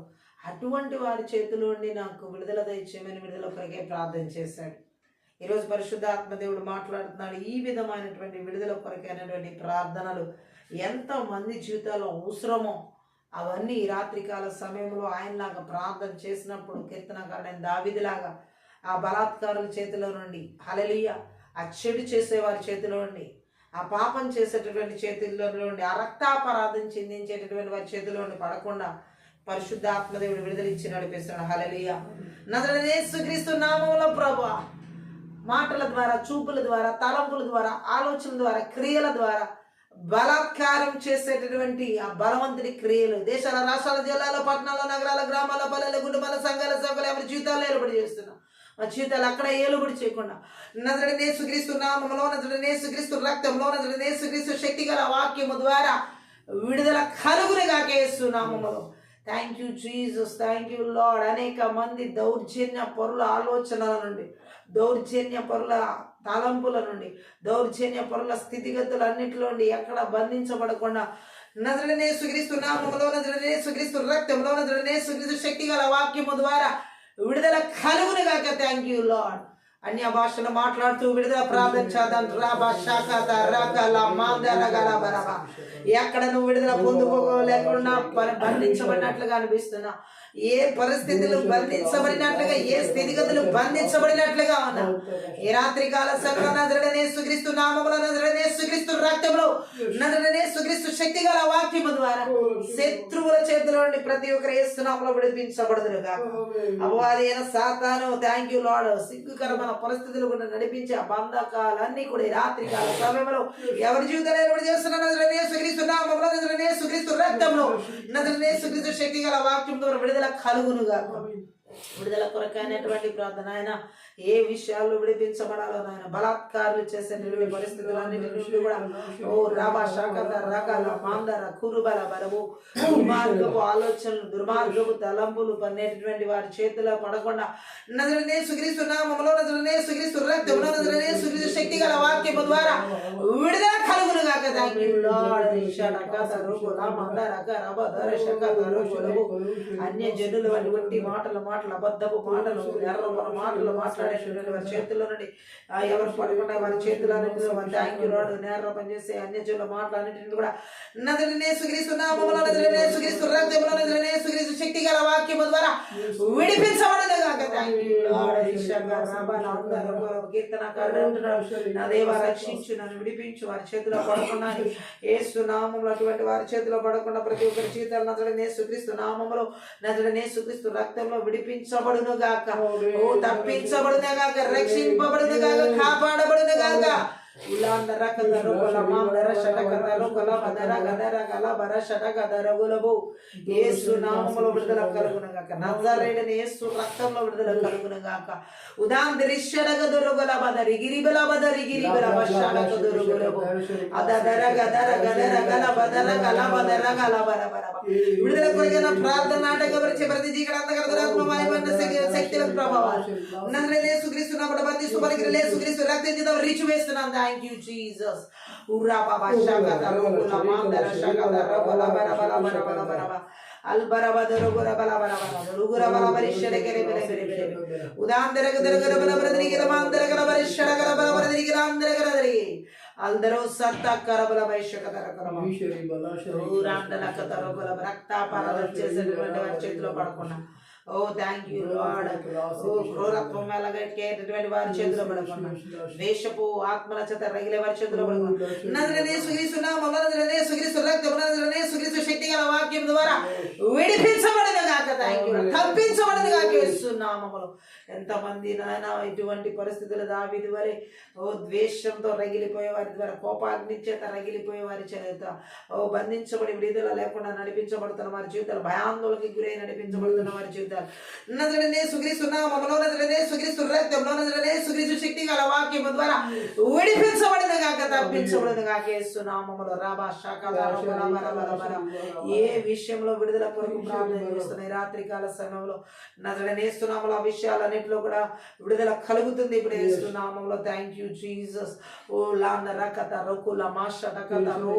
అటువంటి వారి చేతిలో నుండి నాకు విడుదల దయచేయమని విడుదల కొరకే ప్రార్థన చేశాడు. ఈరోజు పరిశుద్ధాత్మ దేవుడు మాట్లాడుతున్నాడు. ఈ విధమైనటువంటి విడుదల కొరకైనటువంటి ప్రార్థనలు ఎంతమంది జీవితాల్లో అవసరమో అవన్నీ ఈ రాత్రికాల సమయంలో ఆయనలాగా ప్రార్థన చేసినప్పుడు, కీర్తనకారుడైన దావీదులాగా ఆ బలాత్కారుల చేతిలో నుండి, హల్లెలూయా, ఆ చెడు చేసేవారి చేతిలో నుండి, ఆ పాపం చేసేటటువంటి చేతుల్లో నుండి, ఆ రక్తాపరాధం చెందించేటటువంటి వారి చేతిలో నుండి పడకుండా పరిశుద్ధాత్మదేవుడు విడుదల ఇచ్చి నడిపిస్తున్నాడు. హల్లెలూయా. నజరేయుడైన యేసుక్రీస్తు నామములో ప్రభువా, మాటల ద్వారా, చూపుల ద్వారా, తలంపుల ద్వారా, ఆలోచనల ద్వారా, క్రియల ద్వారా బలాత్కారం చేసేటటువంటి ఆ బలవంతుడి క్రియలు దేశాల, రాష్ట్రాల, జిల్లాల, పట్టణాల, నగరాల, గ్రామాల, పల్లెల, కుటుంబాల, సంఘాల, సభలు ఎవరి జీవితాల్లో ఏలుబడి చేస్తున్నాం. మా జీవితాలు అక్కడ ఏలుబడి చేయకుండా నజరేయుడైన యేసుక్రీస్తు నామములో, నజరేయుడైన యేసుక్రీస్తు రక్తంలో, నజరేయుడైన యేసుక్రీస్తు శక్తి గల వాక్యము ద్వారా విడుదల కలుగునుగాక. యేసు నామములో thank you Jesus, thank you lord. అనేక మంది దౌర్జన్య పరుల ఆలోచనల నుండి, దౌర్జన్య పరుల తలంపుల నుండి, దౌర్జన్య పరుల స్థితిగతులన్నిటిలో నుండి ఎక్కడ బంధించబడకుండా నజరేయుడైన యేసుక్రీస్తు నామములో, నజరేయుడైన యేసుక్రీస్తు రక్తంలో, నజరేయుడైన యేసుక్రీస్తు శక్తి గల వాక్యము ద్వారా విడుదల కలుగును గాక. Thank you lord. అన్య భాషలు మాట్లాడుతూ విడుదల ప్రార్థన చేద్దాం. రాబా శాఖత రకల మాందరగల బరబ. ఎక్కడ నువ్వు విడుదల పొందుకోలేకుండా బంధించబడినట్లుగా అనిపిస్తున్నా, ఏ పరిస్థితులు బంధించబడినట్లుగా, ఏ స్థితిగతులు బంధించబడినట్లుగా ఉన్నా, ఈ రాత్రి కాల సమయంలో నజరేయుడైన యేసుక్రీస్తు నామములో, నజరేయుడైన యేసుక్రీస్తు రక్తంలో, నజరేయుడైన యేసుక్రీస్తు శక్తి గల వాక్యము ద్వారా శత్రువుల చేతిలో నుండి ప్రతి ఒక్కరు యేసు నామములో విడిపించబడుదురు గాక. అపవాది అయిన సాతాను, థ్యాంక్ యూ లార్డ్, సిగ్గుకరమైన పరిస్థితులు కూడా నడిపించే ఆ బంధకాలన్నీ కూడా ఈ రాత్రి కాల సమయంలో ఎవరి జీవితంలో ఏర్పడి చేస్తున్న నజరేయుడైన యేసుక్రీస్తు నామములో, నజరేయుడైన యేసుక్రీస్తు రక్తంలో, నజరేయుడైన యేసుక్రీస్తు శక్తి గల వాక్యం ద్వారా విడుదల కలుగును గాక. విడుదల కొరకైనటువంటి ప్రార్థన ఆయన ఏ విషయాల్లో విడిపించబడాలో నాయన, బలాత్కారాలు చేసేటువంటి పరిస్థితులన్నిటి నుండి కూడా ఓ రాబా శాఖత రకాల మాందర కురుబల బలము, దుర్మార్గపు ఆలోచనలు, దుర్మార్గపు తలంపులు పన్నేటటువంటి వారి చేతిలో పడకుండా నజరేయుడైన యేసుక్రీస్తు నామములో, నజరేయుడైన యేసుక్రీస్తు రక్తములో, నజరేయుడైన యేసుక్రీస్తు శక్తి గల వాక్యము ద్వారా విడుదల కలుగును గాక. Thank you Lord. షడకత రూపుల మందరక రబదర శకత రూపులము. అన్య జనులు వంటి మాటలు అబద్ధపు మాటలు, ఎర్రబల మాటలు మాట్లాడేటువంటి వారి చేతుల్లో నుండి ఎవరు పడకుండా వారి చేతులన్నింటిలో థ్యాంక్ యూ లార్డ్. నేర పనిచేసే అన్య జనుల మాటలన్నింటినీ కూడా నజరేయుడైన యేసుక్రీస్తు నామములో, నజరేయుడైన యేసుక్రీస్తు రక్తములో, నజరేయుడైన యేసుక్రీస్తు శక్తి గల వాక్యము ద్వారా విడిపించబడును గాక. Thank you lord. కీర్తనకారుడు అంటున్నాడు, నా దేవా రక్షించు, నన్ను విడిపించు, వారి చేతిలో పడకుండా, యేసు నామములో అటువంటి వారి చేతిలో పడకుండా ప్రతి ఒక్కరి జీవితాలు నజరేయుడైన యేసుక్రీస్తు నామములో, నజరేయుడైన యేసుక్రీస్తు రక్తంలో విడిపించబడును గాక. ఓ తప్పించబడును గాక, రక్షింపబడును గాక, కాపాడబడును గాక. ఉలాందర కదరు కొలమాందర షటకదరు కొలమదర గదర గలబర షటకదరగులబు. యేసు నామములో విడుదల కలుగును గాక. నజరేయుడైన యేసు రక్తంలో విడుదల కలుగును గాక. ఉదాందరి షడగదరు గలబదరి గిరిబల బదరి గిరిబల షడకదరు గులబు. అదదర గదర గదర గలబదర గలబదర గలబరబర. విడుదల కొరకైన ప్రార్థన నాటకపరిచే ప్రతి జీకడ అంతర్గతమాత్మమైన శక్తులకు ప్రభావాలు నజరేయుడైన యేసుక్రీస్తు నామములో బంధిస్తూ పలికిన యేసుక్రీస్తు రక్తం చేత రిచు వేస్తున్నాను. Thank you Jesus. ఉరా బాబా షకత రూపుల మాందర షకత రబల బర బల బర బల బర బర అల్బరబదరు గుర బల బల బల రుగుర బల బరిషడ గరే బల బల బల ఉదాందర గదర గర బల బర దిగిర మాందర గర బరిషడ గర బల బర దిగిర ఆందర గర దరి అల్దరో సత్త కరబల బైషకత రకరమ ఊరాండల కతర బల రక్త పరద చేసేటువంటి వారి చేతిలో పడకుండా. ఓ థ్యాంక్ యూ లార్డ్. ఓ క్రూరత్వం ఎలాగేటటువంటి వారి చేతిలో పడకుండా, దేశపు ఆత్మల చేత రగిలే వారి చేతిలో పడకుండా నజరేయుడైన యేసుక్రీస్తు నామములో, నజరేయుడైన యేసుక్రీస్తు రక్తములో, నజరేయుడైన యేసుక్రీస్తు శక్తి గల వాక్యం ద్వారా విడిపించబడును గాక. Thank you. తప్పించబడును గాక యేసు నామములో. ఎంతమంది నాయన ఇటువంటి పరిస్థితులు దావీదు వలె ఓ ద్వేషంతో రగిలిపోయే వారి ద్వారా, కోపాగ్ని చేత రగిలిపోయే వారి చేత ఓ బంధించబడి విడుదల లేకుండా నడిపించబడుతున్న వారి జీవితాలు, భయాందోళనకి గురై నడిపించబడుతున్న వారి జీవితాలు నజరేయుడైన యేసుక్రీస్తు నామములో, నజరేయుడైన యేసుక్రీస్తు రక్తంలో, నజరేయుడైన యేసుక్రీస్తు శక్తి గల వాక్యము ద్వారా విడిపించబడును గాక. తప్పించబడును గాక యేసు నామములో. రాబా శాఖల ఏ విషయంలో విడుదల కొరకు ప్రార్థన చేస్తున్నాయి రాత్రి కాల సమయంలో నజరేయుడైన యేసు నామములో ఆ విషయాలన్నింటిలో కూడా విడుదల కలుగుతుంది ఇప్పుడు యేసు నామములో. Thank you Jesus. ఓ లాందర కథ రకుల మాషట కథ రో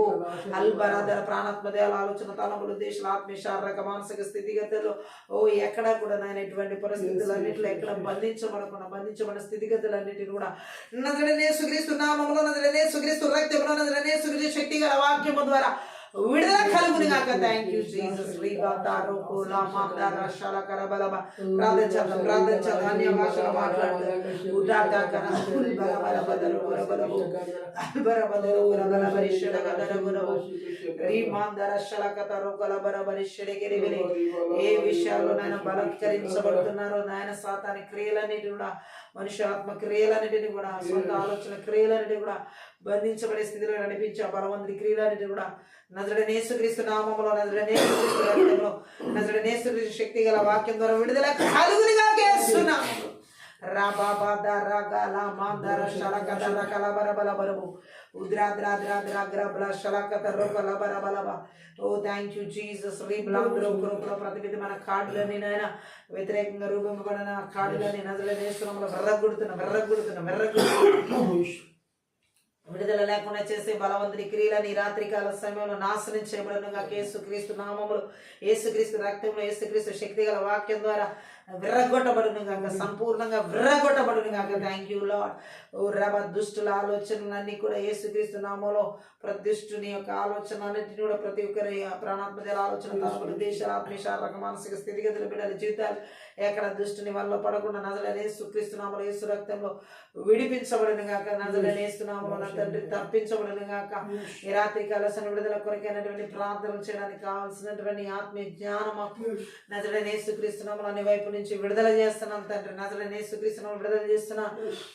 అల్బరాదర ప్రాణాత్మ దేహాల ఆలోచన తలములు దేశాల ఆత్మీయ శారీరక మానసిక స్థితిగతులు ఓ ఎక్కడ కూడా నాయన ఇటువంటి పరిస్థితులన్నింటిలో ఎక్కడ బంధించబడిన స్థితిగతులన్నింటిని కూడా నజరేయుడైన యేసుక్రీస్తు నామములో, నజరేయుడైన యేసుక్రీస్తు రక్తములో, నజరేయుడైన యేసుక్రీస్తు శక్తి గల వాక్యము ద్వారా విడుదల కలుగును గాక. Thank you Jesus. ప్రార్థించాలి అన్య భాషలో మాట్లాడుతూ ఏ విషయాల్లో నాయన బలత్కరించబడుతున్నారో నాయన సాతాని క్రియలన్నిటి కూడా, మనుష్యాత్మ క్రియలన్నిటిని కూడా, సొంత ఆలోచన క్రియలన్నిటిని కూడా బంధించబడే స్థితిలో నడిపించే బలవంతుడి క్రియలన్నిటిని కూడా నజరేయుడైన యేసుక్రీస్తు నామములో, నజరేయుడైన యేసుక్రీస్తు రక్తంలో, నజరేయుడైన యేసుక్రీస్తు శక్తి గల వాక్యం ద్వారా విడుదల కలుగును గాక యేసు నామములో. రాబాబాద రగల మందర శలకత రకల బరబల బరబు ఉద్రాద్రాద్రాద్రాగ్రబల శలకత రొకల బరబలబ. ఓ థ్యాంక్ యూ జీసస్. రీబ్లాంద్రో గ్రూపుల ప్రతి మన కార్డులని నాయన వ్యతిరేకంగా రూపొందబడిన కార్డులని నజరేస్తున్నాము. వెర్రగొడుతున్నా విడుదల లేకుండా చేసే బలవంతుని క్రియలని రాత్రికాల సమయంలో నాశనం చేయబడునుగా. యేసుక్రీస్తు నామములో, యేసుక్రీస్తు రక్తంలో, యేసుక్రీస్తు శక్తి గల వాక్యం ద్వారా విర్రగొట్టబడును గాక, సంపూర్ణంగా విర్రగొట్టబడును గాక. Thank you Lord. ఓ రబ దుష్టుల ఆలోచనలన్నీ కూడా యేసుక్రీస్తు నామంలో ప్రతి దుష్టుని యొక్క ఆలోచన అన్నింటినీ కూడా ప్రతి ఒక్కరి ప్రాణాత్మక ఆలోచన తలపులు దేశాల ఆత్మీయ శారీరక మానసిక స్థితిగతులు బిడ్డల జీవితాలు ఎక్కడ దుష్టుని వల్ల పడకుండా నజరేయుడైన యేసుక్రీస్తు నామములో, యేసు రక్తంలో విడిపించబడును గాక. నజరేయుడైన యేసు నామములో నా తండ్రి తప్పించబడును గాక. ఈ రాత్రి కాలసిన విడుదల కొరకైనటువంటి ప్రార్థనలు చేయడానికి కావాల్సినటువంటి ఆత్మీయ జ్ఞానం నజరేయుడైన యేసుక్రీస్తు నామములో అన్ని వైపు నుంచి విడుదల చేస్తున్నాం తండ్రి. నజరేయుడైన యేసుక్రీస్తు నామములో విడుదల చేస్తున్నా.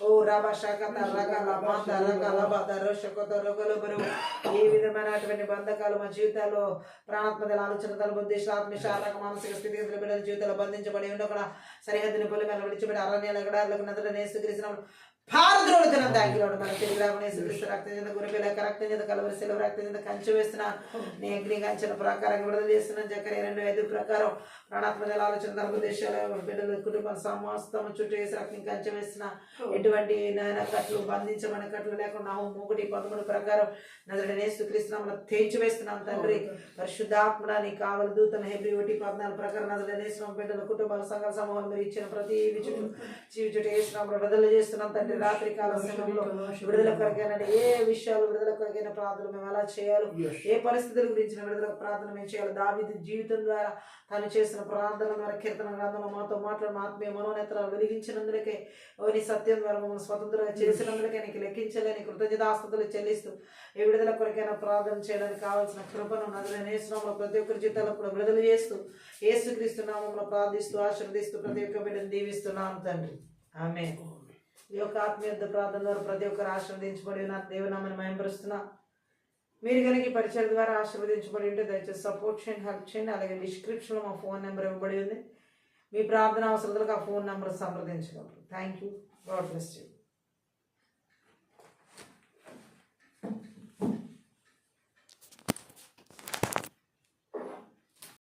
ఓ రాబా శాఖత రకాల మాత రకాల బాధ రోషకొత రోగలు బరువు ఏ విధమైనటువంటి బంధకాలు మా జీవితాల్లో ప్రాణాత్మక ఆలోచన తలపు ఉద్దేశ ఆత్మీయ శారీరక మానసిక స్థితిగతుల బిడ్డల జీవితాల్లో బంధించబడి ఉండకుండా సరిహద్దుని పొలిమేర విడిచిపెట్టి అరణ్యాల గడారులకు నజరేయుడైన యేసుక్రీస్తు నామములో భారద్రోడుతున్న దాగిలోడు మన తిరిగి రావణ యేసుక్రీస్తు రక్తం చెంద గురిపిల్ల రక్తం చెంద కలవరి సెలవు రక్తం చెంద కంచె వేస్తున్నాను. నీ అగ్ని కంచెల ప్రకారం విడుదల చేస్తున్నాను. జకర్యా 2:5 ప్రకారం ప్రాణాత్మక ఆలోచన తన ఉద్దేశాలు బిడ్డలు కుటుంబం సమస్తం చుట్టూ వేసి రక్తం కంచె వేస్తున్నా. ఎటువంటి నాయన కట్లు బంధించమని కట్లు లేకుండా 1:13 ప్రకారం నజరేయుడైన యేసుక్రీస్తు నామములో తేల్చి వేస్తున్నాను తండ్రి. పరిశుద్ధాత్మడా నీ కావలి దూతను హెబ్రీ 1:14 ప్రకారం నజరేయుడైన యేసు నామములో బిడ్డలు కుటుంబాల సంఘ సమూహాలు మీరు ఇచ్చిన ప్రతి చుట్టూ యేసు నామములో విడుదల చేస్తున్నాం తండ్రి. రాత్రి కాల సమయంలో విడుదల కొరకైన ఏ విషయాలు విడుదల కొరకైన ప్రార్థన మేము ఎలా చేయాలి, ఏ పరిస్థితుల గురించి విడుదల ప్రార్థన మేము చేయాలి. దావీదు జీవితం ద్వారా తాను చేసిన ప్రార్థన ద్వారా కీర్తన గ్రంథంలో మాతో మాట్లాడిన ఆత్మీయ మనోనేత్రాలు వెలిగించినందుకే, నీ సత్యం ద్వారా మమ్మల్ని స్వతంత్రంగా చేసినందుకే నీకు లెక్కించలేని కృతజ్ఞతాస్తుతులు చెల్లిస్తూ ఈ విడుదల కొరకైన ప్రార్థన చేయడానికి కావాల్సిన కృపను నజరేయుడైన యేసు నామములో ప్రతి ఒక్కరి జీవితాల్లో కూడా విడుదల చేస్తూ యేసుక్రీస్తు నామములో ప్రార్థిస్తూ ఆశీర్వదిస్తూ ప్రతి ఒక్క బిడ్డను దీవిస్తున్నాను తండ్రి. ఆమేన్. ఈ యొక్క ఆత్మీయ ప్రార్థన ద్వారా ప్రతి ఒక్కరు ఆశీర్వదించబడి నా దేవునామని మహిమపరుస్తున్నా. మీరు కనుక ఈ పరిచయం ద్వారా ఆశీర్వదించబడి ఉంటే దయచేసి సపోర్ట్ చేయండి, హెల్ప్ చేయండి. అలాగే డిస్క్రిప్షన్లో మా ఫోన్ నెంబర్ ఇవ్వబడి ఉంది. మీ ప్రార్థన అవసరాలకు ఆ ఫోన్ నెంబర్ సంప్రదించగలరు. Thank you. God bless you.